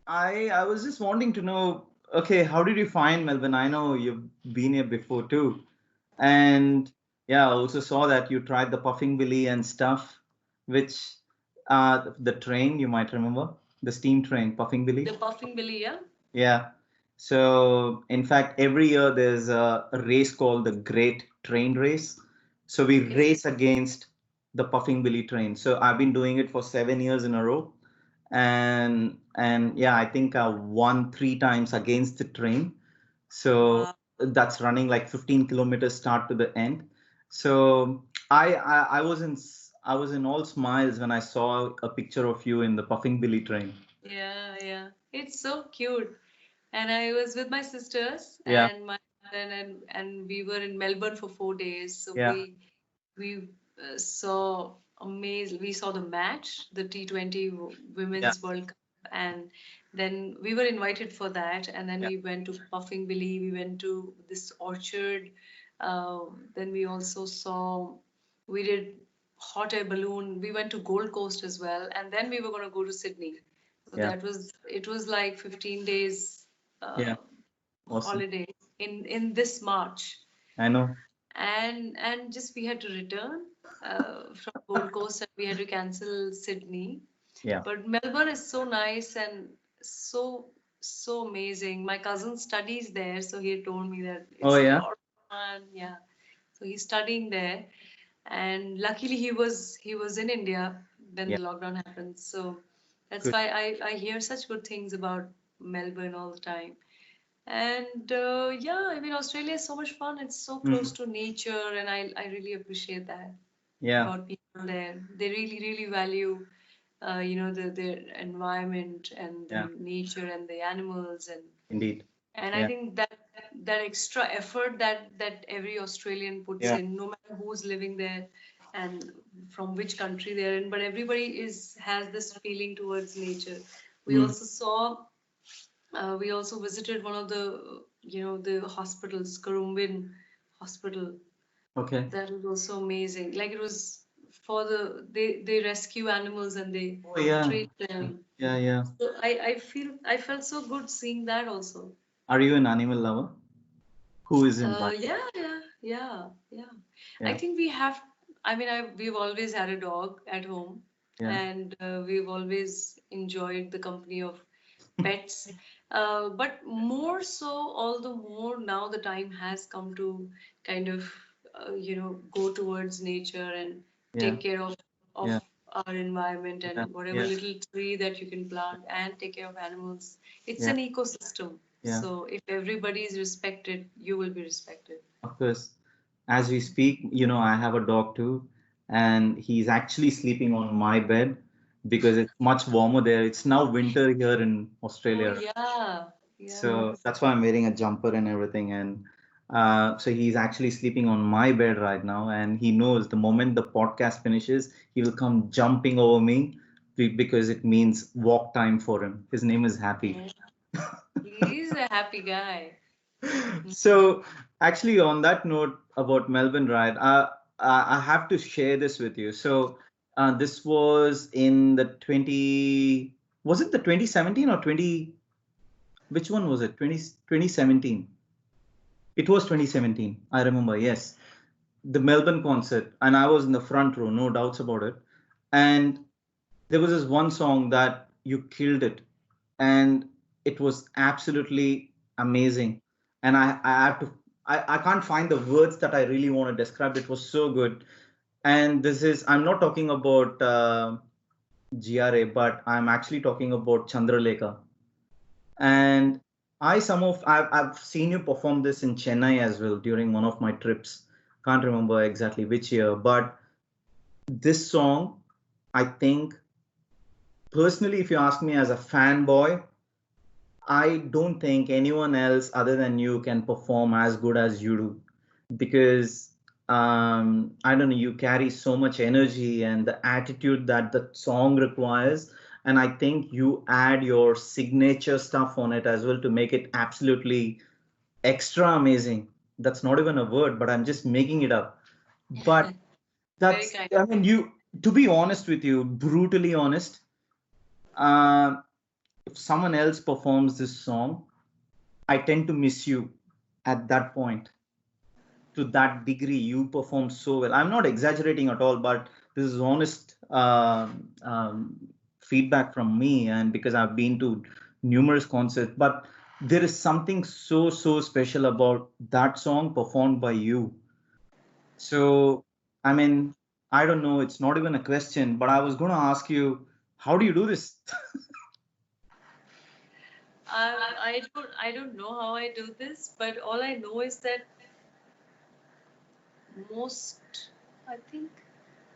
Speaker 1: I was just wanting to know, okay, how did you find Melbourne? I know you've been here before too. And yeah, I also saw that you tried the puffing billy and stuff, which the train, you might remember, the steam train, puffing billy.
Speaker 2: The Puffing Billy, yeah?
Speaker 1: Yeah. So, in fact, every year there's a race called the Great Train Race. So we
Speaker 2: Okay.
Speaker 1: race against the Puffing Billy train. So I've been doing it for 7 years in a row, and yeah, I think I won 3 times against the train. So
Speaker 2: Wow.
Speaker 1: that's running like 15 kilometers start to the end. So I was in all smiles when I saw a picture of you in the Puffing Billy train.
Speaker 2: Yeah, yeah. It's so cute. And I was with my sisters
Speaker 1: Yeah,
Speaker 2: and my and we were in Melbourne for 4 days. So
Speaker 1: yeah,
Speaker 2: we saw amazing. We saw the match, the T20
Speaker 1: yeah,
Speaker 2: Women's World Cup, and then we were invited for that. And then
Speaker 1: yeah,
Speaker 2: we went to Puffing Billy. We went to this orchard. Then we also saw. We did hot air balloon. We went to Gold Coast as well, and then we were going to go to Sydney. So
Speaker 1: yeah,
Speaker 2: that was it was like 15 days
Speaker 1: yeah.
Speaker 2: uh,
Speaker 1: Awesome.
Speaker 2: holiday in this March,
Speaker 1: I know.
Speaker 2: and just we had to return from Gold Coast and we had to cancel Sydney.
Speaker 1: Yeah.
Speaker 2: But Melbourne is so nice and so amazing. My cousin studies there, so he had told me that
Speaker 1: Oh
Speaker 2: it's a
Speaker 1: yeah.
Speaker 2: lot of fun. Yeah, so he's studying there, and luckily he was in India when
Speaker 1: Yeah.
Speaker 2: the lockdown happened. So that's
Speaker 1: Good.
Speaker 2: why I hear such good things about Melbourne all the time. And yeah, I mean, Australia is so much fun. It's so close
Speaker 1: Mm.
Speaker 2: to nature, and I really appreciate that
Speaker 1: Yeah.
Speaker 2: about people there. They really, really value, their environment and the
Speaker 1: Yeah.
Speaker 2: nature and the animals,
Speaker 1: Indeed.
Speaker 2: and I
Speaker 1: Yeah.
Speaker 2: think that extra effort that every Australian puts
Speaker 1: Yeah.
Speaker 2: in, no matter who's living there and from which country they're in, but everybody is has this feeling towards nature. We
Speaker 1: Mm.
Speaker 2: also saw we also visited one of the hospitals, Karumbin Hospital.
Speaker 1: Okay.
Speaker 2: That was also amazing. Like it was for they rescue animals and they
Speaker 1: Oh yeah.
Speaker 2: treat them.
Speaker 1: Yeah. Yeah.
Speaker 2: So I felt so good seeing that also.
Speaker 1: Are you an animal lover? Who isn't?
Speaker 2: Yeah. I
Speaker 1: Yeah.
Speaker 2: think we have. I mean, we've always had a dog at home,
Speaker 1: Yeah.
Speaker 2: and we've always enjoyed the company of pets. But more so, all the more now the time has come to kind of, go towards nature and
Speaker 1: Yeah.
Speaker 2: take care of
Speaker 1: Yeah.
Speaker 2: our environment
Speaker 1: Yeah.
Speaker 2: and whatever
Speaker 1: Yeah.
Speaker 2: little tree that you can plant and take care of animals. It's
Speaker 1: Yeah.
Speaker 2: an ecosystem.
Speaker 1: Yeah.
Speaker 2: So if everybody is respected, you will be respected.
Speaker 1: Of course. As we speak, I have a dog too, and he's actually sleeping on my bed because it's much warmer there. It's now winter here in
Speaker 2: Oh
Speaker 1: Australia.
Speaker 2: yeah, yeah.
Speaker 1: So that's why I'm wearing a jumper and everything. And so he's actually sleeping on my bed right now. And he knows the moment the podcast finishes, he will come jumping over me because it means walk time for him. His name is Happy.
Speaker 2: Yeah. He's a happy guy.
Speaker 1: So actually, on that note about Melbourne, right? I have to share this with you. So this was in the 20, was it the 2017 or 20, which one was it? 2017. It was 2017. I remember, yes. The Melbourne concert, and I was in the front row, no doubts about it. And there was this one song that you killed it, and it was absolutely amazing. And I have to, I can't find the words that I really want to describe. It was so good. And this is, I'm not talking about GRA, but I'm actually talking about Chandraleka. And I've seen you perform this in Chennai as well during one of my trips. Can't remember exactly which year, but this song, I think personally, if you ask me as a fanboy, I don't think anyone else other than you can perform as good as you do, because I don't know, you carry so much energy and the attitude that the song requires. And I think you add your signature stuff on it as well to make it absolutely extra amazing. That's not even a word, but I'm just making it up. But
Speaker 2: Very
Speaker 1: that's,
Speaker 2: kind
Speaker 1: I
Speaker 2: of
Speaker 1: mean, you, to be honest with you, brutally honest, uh, if someone else performs this song, I tend to miss you at that point. To that degree, you perform so well. I'm not exaggerating at all, but this is honest feedback from me, and because I've been to numerous concerts. But there is something so special about that song performed by you. So, I mean, I don't know. It's not even a question, but I was going to ask you, how do you do this?
Speaker 2: I don't know how I do this, but all I know is that most I think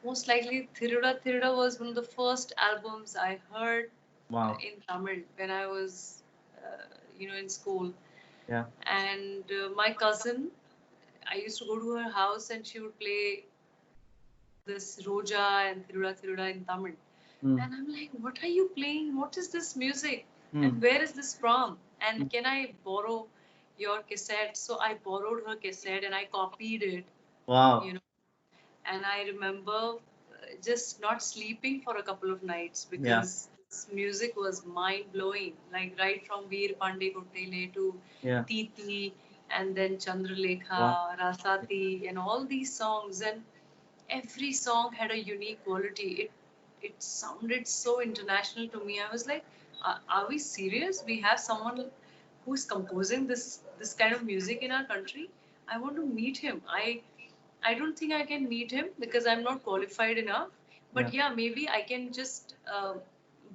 Speaker 2: most likely Thiruda was one of the first albums I heard
Speaker 1: Wow.
Speaker 2: in Tamil when I was in school.
Speaker 1: Yeah.
Speaker 2: And my cousin, I used to go to her house and she would play this Roja and Thiruda in Tamil.
Speaker 1: Mm,
Speaker 2: And I'm like, what are you playing? What is this music? And
Speaker 1: mm,
Speaker 2: where is this from?
Speaker 1: mm.
Speaker 2: And can I borrow your cassette? So I borrowed her cassette and I copied it, you
Speaker 1: Wow.
Speaker 2: know. And I remember just not sleeping for a couple of nights
Speaker 1: Yeah.
Speaker 2: because this music was mind blowing. Like right from Veer Pandey Kottele to
Speaker 1: Yeah.
Speaker 2: Titi and then
Speaker 1: Wow.
Speaker 2: Chandralekha, Rasati, and all these songs. And every song had a unique quality. It sounded so international to me. I was like, are we serious? We have someone who's composing this kind of music in our country. I want to meet him. I don't think I can meet him because I'm not qualified enough.
Speaker 1: Yeah.
Speaker 2: But yeah, maybe I can just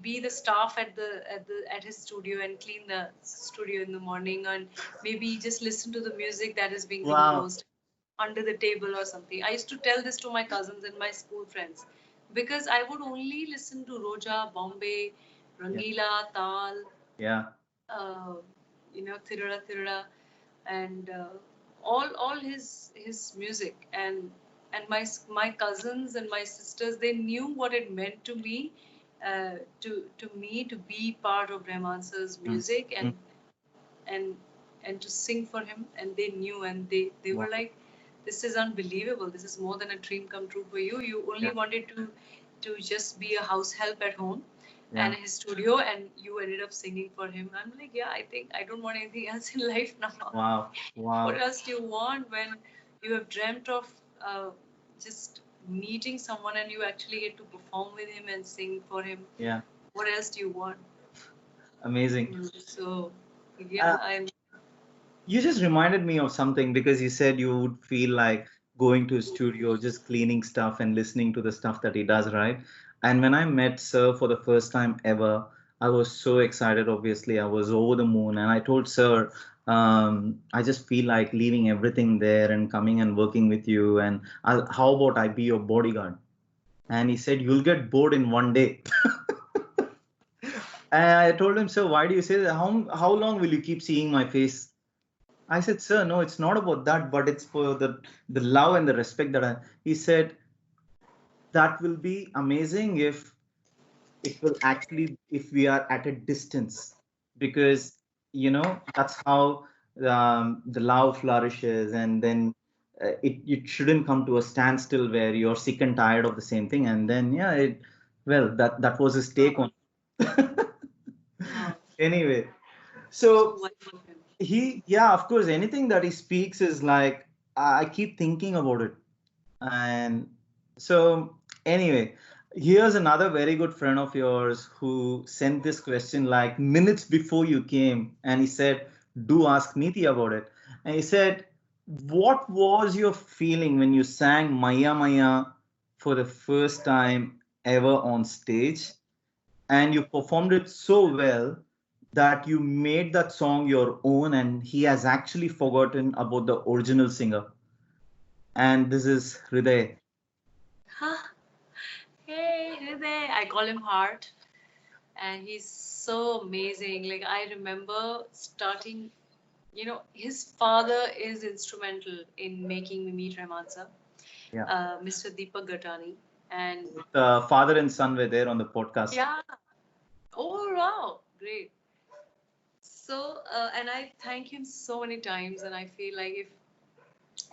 Speaker 2: be the staff at his studio and clean the studio in the morning, and maybe just listen to the music that is being
Speaker 1: Wow.
Speaker 2: composed under the table or something. I used to tell this to my cousins and my school friends because I would only listen to Roja, Bombay,
Speaker 1: Yeah.
Speaker 2: Rangila, Tal,
Speaker 1: Yeah.
Speaker 2: uh, Thiruda, and all his music, and my cousins and my sisters, they knew what it meant to me, to be part of Rahman sir's
Speaker 1: Mm,
Speaker 2: music,
Speaker 1: mm.
Speaker 2: and and to sing for him, and they knew, and they were
Speaker 1: Wow.
Speaker 2: like, this is unbelievable, this is more than a dream come true for you. You only
Speaker 1: Yeah.
Speaker 2: wanted to just be a house help at home and
Speaker 1: Yeah.
Speaker 2: his studio, and you ended up singing for him. I'm like, yeah, I think I don't want anything else in life now.
Speaker 1: Wow.
Speaker 2: What
Speaker 1: Wow.
Speaker 2: else do you want when you have dreamt of just meeting someone and you actually get to perform with him and sing for him?
Speaker 1: Yeah.
Speaker 2: What else do you want?
Speaker 1: Amazing.
Speaker 2: So yeah,
Speaker 1: Uh,
Speaker 2: I'm
Speaker 1: you just reminded me of something because you said you would feel like going to a studio, just cleaning stuff and listening to the stuff that he does, right? And when I met Sir for the first time ever, I was so excited. Obviously, I was over the moon, and I told Sir, I just feel like leaving everything there and coming and working with you. And how about I be your bodyguard? And he said, "You'll get bored in one day." And I told him, "Sir, why do you say that? How long will you keep seeing my face?" I said, "Sir, no, it's not about that, but it's for the love and the respect that I." He said, "That will be amazing if it will actually, if we are at a distance, because that's how the love flourishes, and then it shouldn't come to a standstill where you're sick and tired of the same thing." And then yeah, well, that was his take on.
Speaker 2: wow,
Speaker 1: Anyway,
Speaker 2: so
Speaker 1: so
Speaker 2: wise of him.
Speaker 1: yeah, of course, anything that he speaks is like, I keep thinking about it. And so, anyway, here's another very good friend of yours who sent this question like minutes before you came, and he said, do ask Neeti about it. And he said, what was your feeling when you sang Maya Maya for the first time ever on stage? And you performed it so well that you made that song your own, and he has actually forgotten about the original singer. And this is Hriday.
Speaker 2: Huh? Hey, Hriday. I call him Heart, and he's so amazing. Like, I remember starting, his father is instrumental in making me meet Rahman sir,
Speaker 1: Yeah.
Speaker 2: Mr. Deepak Gatani. And
Speaker 1: Father and son were there on the podcast.
Speaker 2: yeah, oh wow, great. So, and I thank him so many times, and I feel like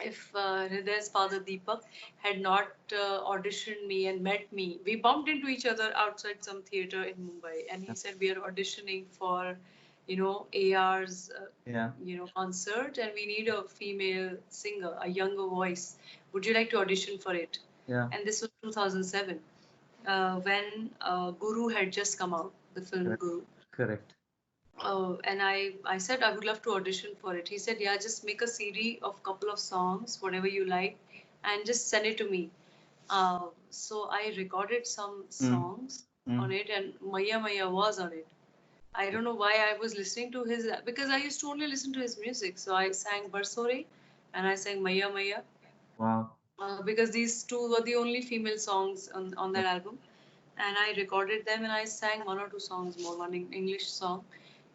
Speaker 2: if Hriday's father Deepak had not auditioned me and met me, we bumped into each other outside some theater in Mumbai, and he said we are auditioning for, AR's,
Speaker 1: Yeah.
Speaker 2: concert, and we need a female singer, a younger voice. Would you like to audition for it?
Speaker 1: Yeah.
Speaker 2: And this was 2007, when Guru had just come out, the film
Speaker 1: Correct.
Speaker 2: Guru.
Speaker 1: Correct.
Speaker 2: And I said I would love to audition for it. He said, yeah, just make a CD of couple of songs, whatever you like, and just send it to me. So I recorded some songs on it, and Maya Maya was on it. I don't know why I was listening to his, because I used to only listen to his music. So I sang Barsore and I sang Maya Maya,
Speaker 1: Wow.
Speaker 2: because these two were the only female songs on that album. And I recorded them and I sang one or two songs more, one English song.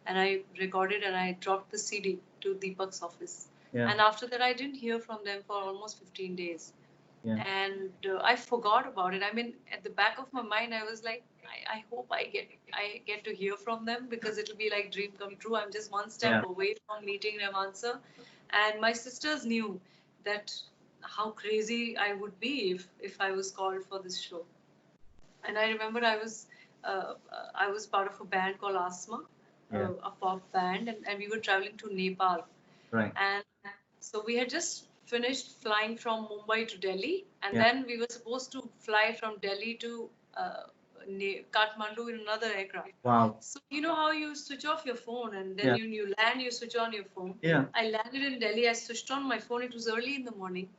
Speaker 2: And I recorded and I dropped the CD to Deepak's office.
Speaker 1: Yeah.
Speaker 2: And after that, I didn't hear from them for almost 15 days.
Speaker 1: Yeah.
Speaker 2: And I forgot about it. I mean, at the back of my mind, I was like, I hope I get to hear from them, because it'll be like dream come true. I'm just one step
Speaker 1: Yeah.
Speaker 2: away from meeting Rahman sir. And my sisters knew that how crazy I would be if I was called for this show. And I remember I was part of a band called Asma,
Speaker 1: Yeah.
Speaker 2: a pop band, and we were traveling to Nepal.
Speaker 1: Right.
Speaker 2: And so we had just finished flying from Mumbai to Delhi, and
Speaker 1: Yeah.
Speaker 2: then we were supposed to fly from Delhi to Kathmandu in another aircraft.
Speaker 1: Wow.
Speaker 2: So you know how you switch off your phone and then
Speaker 1: Yeah.
Speaker 2: you land, you switch on your phone.
Speaker 1: Yeah.
Speaker 2: I landed in Delhi, I switched on my phone. It was early in the morning,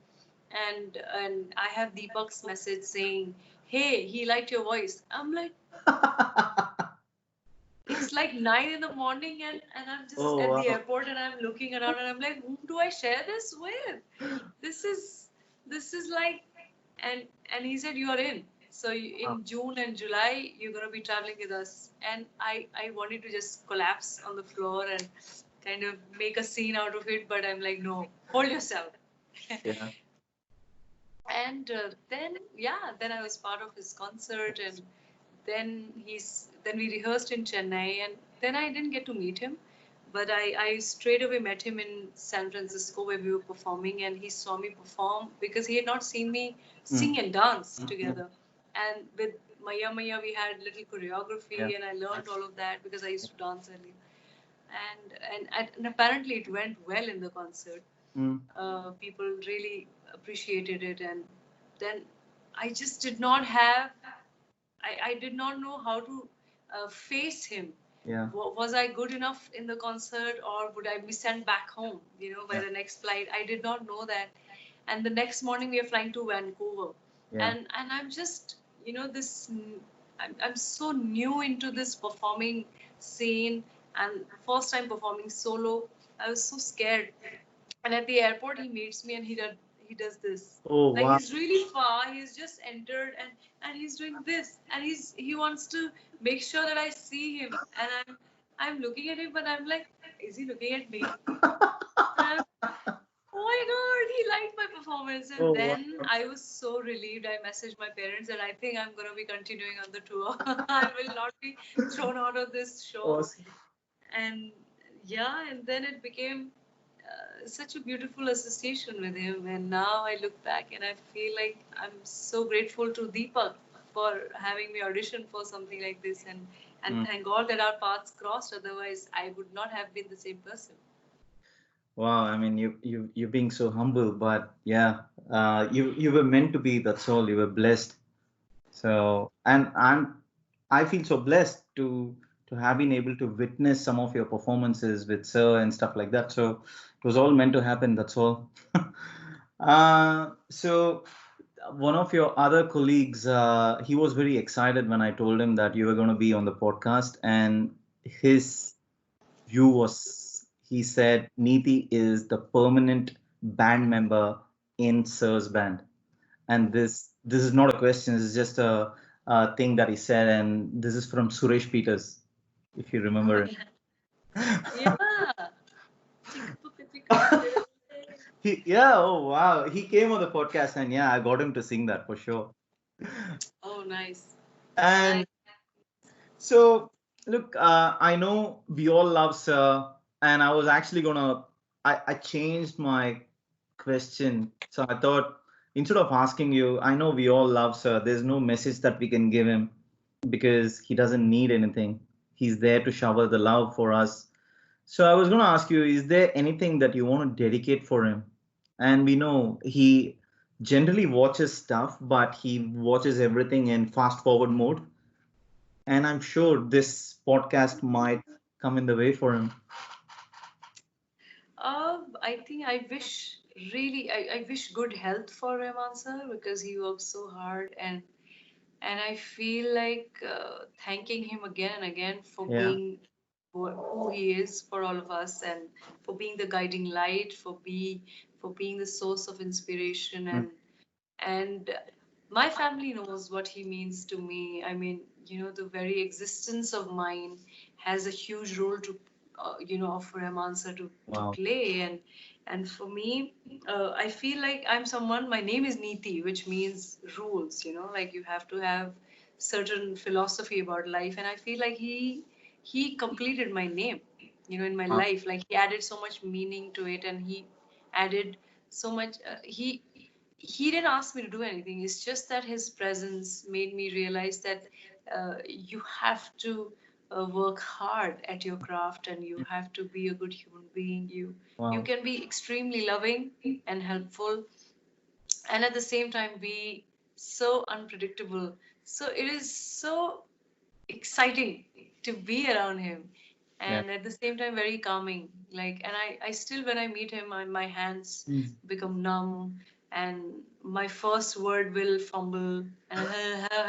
Speaker 2: and I have Deepak's message saying, "Hey, he liked your voice." I'm like, it's like 9 in the morning, and I'm just
Speaker 1: Oh,
Speaker 2: at the
Speaker 1: wow.
Speaker 2: airport, and I'm looking around, and I'm like, whom do I share this with? This is like, and he said, you are in. So
Speaker 1: Wow.
Speaker 2: in June and July, you're gonna be traveling with us. And I wanted to just collapse on the floor and kind of make a scene out of it, but I'm like, no, hold yourself.
Speaker 1: Yeah.
Speaker 2: And then I was part of his concert, and then we rehearsed in Chennai, and then I didn't get to meet him, but I straight away met him in San Francisco where we were performing, and he saw me perform because he had not seen me sing and dance together. And with Maya Maya we had little choreography,
Speaker 1: Yeah.
Speaker 2: and I learned all of that because I used to dance earlier. And apparently it went well in the concert. People really appreciated it, and then I just did not have I did not know how to face him.
Speaker 1: Yeah.
Speaker 2: Was I good enough in the concert, or would I be sent back home, by
Speaker 1: Yeah.
Speaker 2: the next flight? I did not know that. And the next morning we are flying to Vancouver.
Speaker 1: Yeah.
Speaker 2: And I'm just, this, I'm so new into this performing scene, and first time performing solo. I was so scared. And at the airport, he meets me and he does this.
Speaker 1: Oh,
Speaker 2: Like
Speaker 1: wow.
Speaker 2: he's really far. He's just entered, and he's doing this, and he wants to make sure that I see him. And I'm looking at him, but I'm like, is he looking at me? And oh my God, he liked my performance. And
Speaker 1: Oh,
Speaker 2: then
Speaker 1: wow.
Speaker 2: I was so relieved. I messaged my parents that I think I'm gonna be continuing on the tour. I will not be thrown out of this show.
Speaker 1: Awesome.
Speaker 2: And yeah, and then it became such a beautiful association with him. And now I look back and I feel like I'm so grateful to Deepak for having me audition for something like this. And thank God that our paths crossed. Otherwise, I would not have been the same person.
Speaker 1: Wow. I mean, you being so humble, but yeah, you were meant to be. That's all. You were blessed. So, and I feel so blessed to to have been able to witness some of your performances with Sir and stuff like that. So it was all meant to happen. That's all. So one of your other colleagues, he was very excited when I told him that you were going to be on the podcast, and his view was, he said, Neeti is the permanent band member in Sir's band. And this is not a question, it's just a thing that he said, and this is from Suresh Peters, if you remember it.
Speaker 2: Yeah.
Speaker 1: Yeah, oh wow. He came on the podcast, and yeah, I got him to sing that for sure.
Speaker 2: Oh, nice.
Speaker 1: And
Speaker 2: Nice.
Speaker 1: so, look, I know we all love Sir, and I was actually gonna, I changed my question. So I thought, instead of asking you, I know we all love Sir. There's no message that we can give him because he doesn't need anything. He's there to shower the love for us. So I was gonna ask you, is there anything that you want to dedicate for him? And we know he generally watches stuff, but he watches everything in fast forward mode. And I'm sure this podcast might come in the way for him.
Speaker 2: I think I wish really I wish good health for Rahman sir because he works so hard and I feel like thanking him again and again for
Speaker 1: Yeah.
Speaker 2: being who he is for all of us and for being the guiding light for being the source of inspiration
Speaker 1: Mm.
Speaker 2: and my family knows what he means to me. I mean, the very existence of mine has a huge role to, for him answer to
Speaker 1: Wow.
Speaker 2: play. And for me, I feel like I'm someone. My name is Neeti, which means rules. Like you have to have certain philosophy about life, and I feel like he completed my name. In my
Speaker 1: Wow.
Speaker 2: life, like he added so much meaning to it, and he added so much. He didn't ask me to do anything. It's just that his presence made me realize that you have to work hard at your craft and you have to be a good human being. You
Speaker 1: Wow.
Speaker 2: can be extremely loving and helpful and at the same time be so unpredictable. So it is so exciting to be around him
Speaker 1: Yeah.
Speaker 2: and at the same time very calming and I still when I meet him my hands
Speaker 1: Mm.
Speaker 2: become numb and my first word will fumble and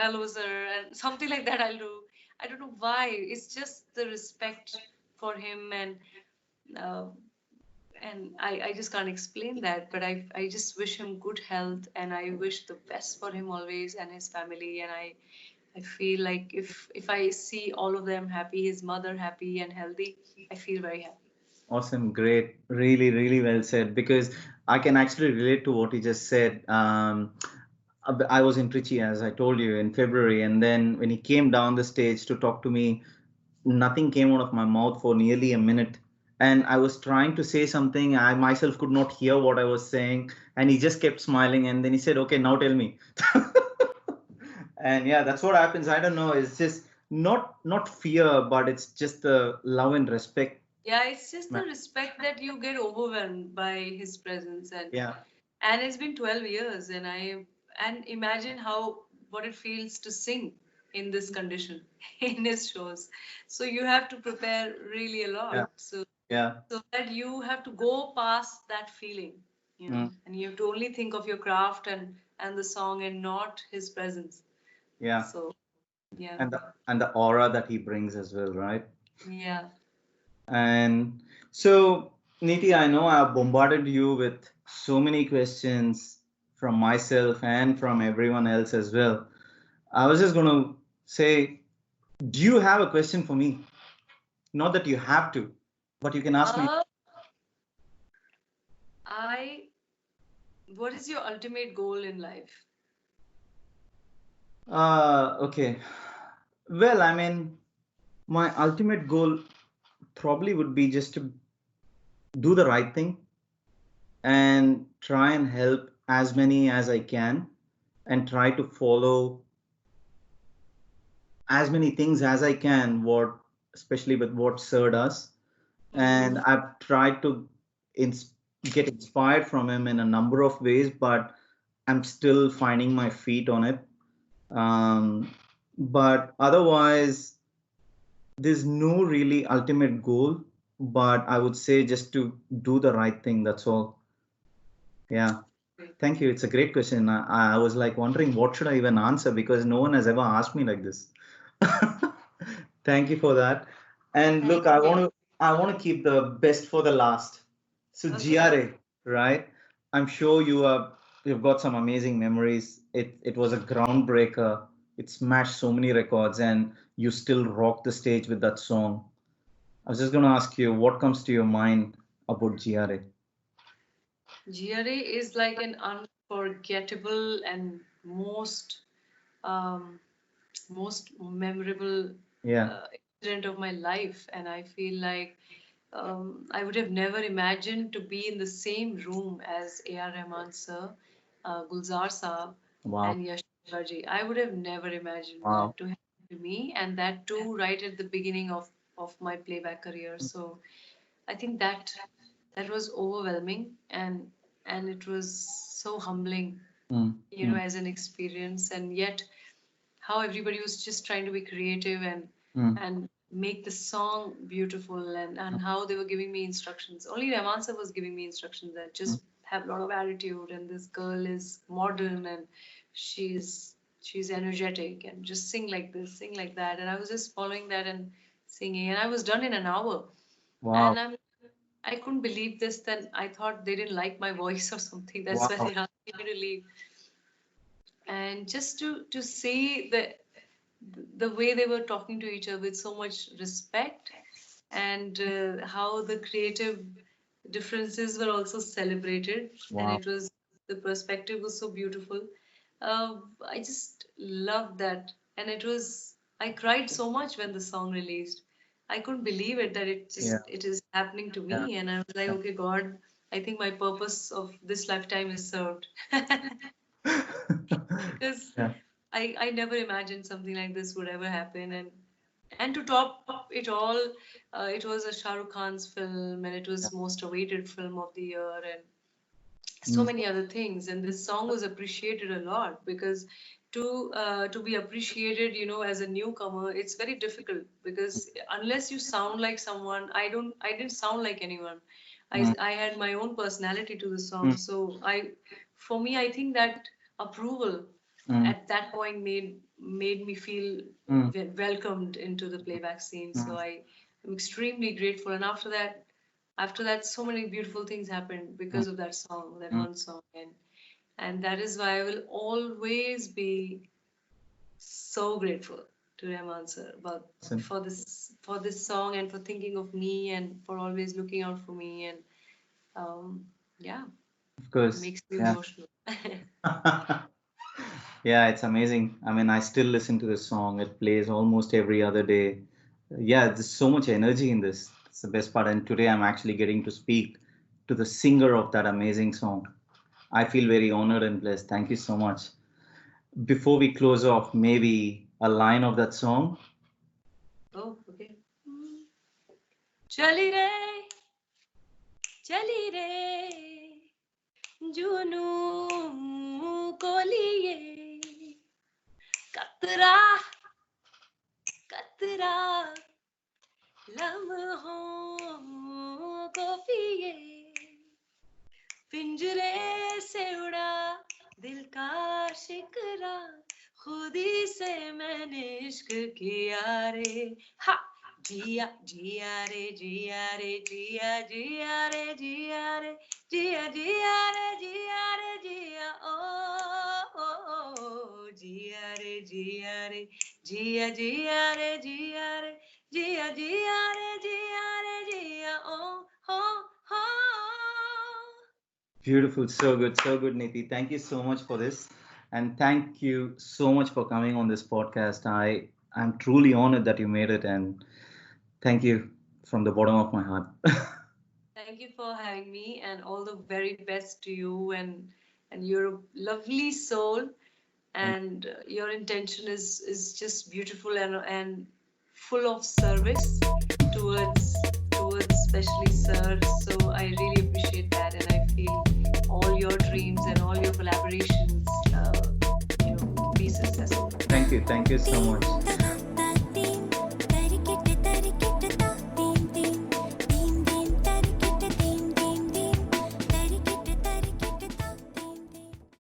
Speaker 2: hello sir and something like that I'll do. I don't know why. It's just the respect for him uh, and I just can't explain that but I just wish him good health and I wish the best for him always and his family and I feel like if I see all of them happy, his mother happy and healthy, I feel very happy.
Speaker 1: Awesome. Great. Really, really well said. Because I can actually relate to what you just said. I was in Trichy, as I told you, in February. And then when he came down the stage to talk to me, nothing came out of my mouth for nearly a minute. And I was trying to say something. I myself could not hear what I was saying. And he just kept smiling. And then he said, "Okay, now tell me." And yeah, that's what happens. I don't know. It's just not fear, but it's just the love and respect.
Speaker 2: Yeah, it's just the respect that you get overwhelmed by his presence
Speaker 1: Yeah.
Speaker 2: and it's been 12 years and imagine how what it feels to sing in this condition in his shows. So you have to prepare really a
Speaker 1: Yeah.
Speaker 2: lot.
Speaker 1: Yeah.
Speaker 2: So that you have to go past that feeling,
Speaker 1: Mm.
Speaker 2: and you have to only think of your craft and the song and not his presence.
Speaker 1: Yeah.
Speaker 2: So yeah,
Speaker 1: And the aura that he brings as well, right?
Speaker 2: yeah.
Speaker 1: And so, Niti, I know I've bombarded you with so many questions from myself and from everyone else as well. I was just going to say, do you have a question for me? Not that you have to, but you can ask me.
Speaker 2: Uh, I. What is your ultimate goal in life?
Speaker 1: Okay. Well, I mean, my ultimate goal probably would be just to do the right thing and try and help as many as I can and try to follow as many things as I can, what especially with what Sir does. And
Speaker 2: Mm-hmm.
Speaker 1: I've tried to ins- get inspired from him in a number of ways, but I'm still finding my feet on it. But otherwise, there's no really ultimate goal, but I would say just to do the right thing. That's all. Yeah.
Speaker 2: Great.
Speaker 1: Thank you. It's a great question. I was like wondering what should I even answer because no one has ever asked me like this. Thank you for that. And look,
Speaker 2: Thank you.
Speaker 1: I want to keep the best for the last. So
Speaker 2: Okay.
Speaker 1: GRA, right? I'm sure you've got some amazing memories. It was a groundbreaker. It smashed so many records, and you still rock the stage with that song. I was just going to ask you what comes to your mind about GRA.
Speaker 2: GRA is like an unforgettable and um, most memorable
Speaker 1: Yeah.
Speaker 2: uh, incident of my life, and I feel like I would have never imagined to be in the same room as A.R. Rahman sir, Gulzar Saab,
Speaker 1: Wow.
Speaker 2: and Yash Ji. I would have never imagined
Speaker 1: Wow.
Speaker 2: that to happen to me, and that too right at the beginning of my playback career. So I think that was overwhelming, and it was so humbling,
Speaker 1: Mm, mm,
Speaker 2: as an experience, and yet how everybody was just trying to be creative
Speaker 1: mm,
Speaker 2: and make the song beautiful, and how they were giving me instructions. Only Rahman sir was giving me instructions that
Speaker 1: mm.
Speaker 2: just have a lot of attitude, and this girl is modern, and she's energetic, and just sing like this, sing like that. And I was just following that and singing, and I was done in an hour.
Speaker 1: Wow.
Speaker 2: And I couldn't believe this. Then I thought they didn't like my voice or something. That's why
Speaker 1: Wow.
Speaker 2: they asked me to leave. And just to see the way they were talking to each other with so much respect, and how the creative differences were also celebrated, and
Speaker 1: Wow.
Speaker 2: it was the perspective was so beautiful. I just loved that, and I cried so much when the song released. I couldn't believe it that
Speaker 1: Yeah.
Speaker 2: it is happening to
Speaker 1: Yeah.
Speaker 2: me, and I was like,
Speaker 1: Yeah.
Speaker 2: okay, God, I think my purpose of this lifetime is served. Because
Speaker 1: Yeah.
Speaker 2: I never imagined something like this would ever happen, and to top it all, it was a Shah Rukh Khan's film, and it
Speaker 1: Yeah.
Speaker 2: was most awaited film of the year, and so
Speaker 1: Mm,
Speaker 2: many other things. And this song was appreciated a lot, because to be appreciated, as a newcomer, it's very difficult, because unless you sound like someone, I didn't sound like anyone.
Speaker 1: mm,
Speaker 2: I had my own personality to the
Speaker 1: mm,
Speaker 2: song, so for me, I think that approval
Speaker 1: mm,
Speaker 2: at that point made me feel
Speaker 1: mm,
Speaker 2: welcomed into the playback scene. So
Speaker 1: mm,
Speaker 2: I am extremely grateful. And after that, so many beautiful things happened
Speaker 1: mm,
Speaker 2: because of that song, that
Speaker 1: mm.
Speaker 2: one song, and that is why I will always be so grateful to Rahman sir about
Speaker 1: Awesome.
Speaker 2: for this song, and for thinking of me, and for always looking out for me, and um, yeah,
Speaker 1: Of
Speaker 2: it
Speaker 1: course.
Speaker 2: makes me
Speaker 1: Yeah.
Speaker 2: emotional.
Speaker 1: Yeah, it's amazing. I mean, I still listen to this song. It plays almost every other day. Yeah, there's so much energy in this. It's the best part. And today I'm actually getting to speak to the singer of that amazing song. I feel very honored and blessed. Thank you so much. Before we close off, maybe a line of that song.
Speaker 2: Oh, okay. चली रे चली रे जुनू को लिए कतरा कतरा लम्हों को पिए पिंजरे से उड़ा दिल का शिकरा खुदी से मैंने इश्क किया रे हा जिया जिया रे जिया रे जिया जिया रे जिया रे जिया जिया रे जिया रे जिया ओ जिया रे जिया रे जिया जिया रे जिया रे जिया जिया रे जिया रे जिया ओ हो हो.
Speaker 1: Beautiful. So good, Neeti. Thank you so much for this. And thank you so much for coming on this podcast. I'm truly honored that you made it. And thank you from the bottom of my heart.
Speaker 2: Thank you for having me, and all the very best to you, and you're a lovely soul,
Speaker 1: Thank
Speaker 2: and your intention is just beautiful, and full of service towards especially sir. So I really appreciate that, and I feel all your dreams and all your collaborations be successful.
Speaker 1: Thank you. Thank you so much.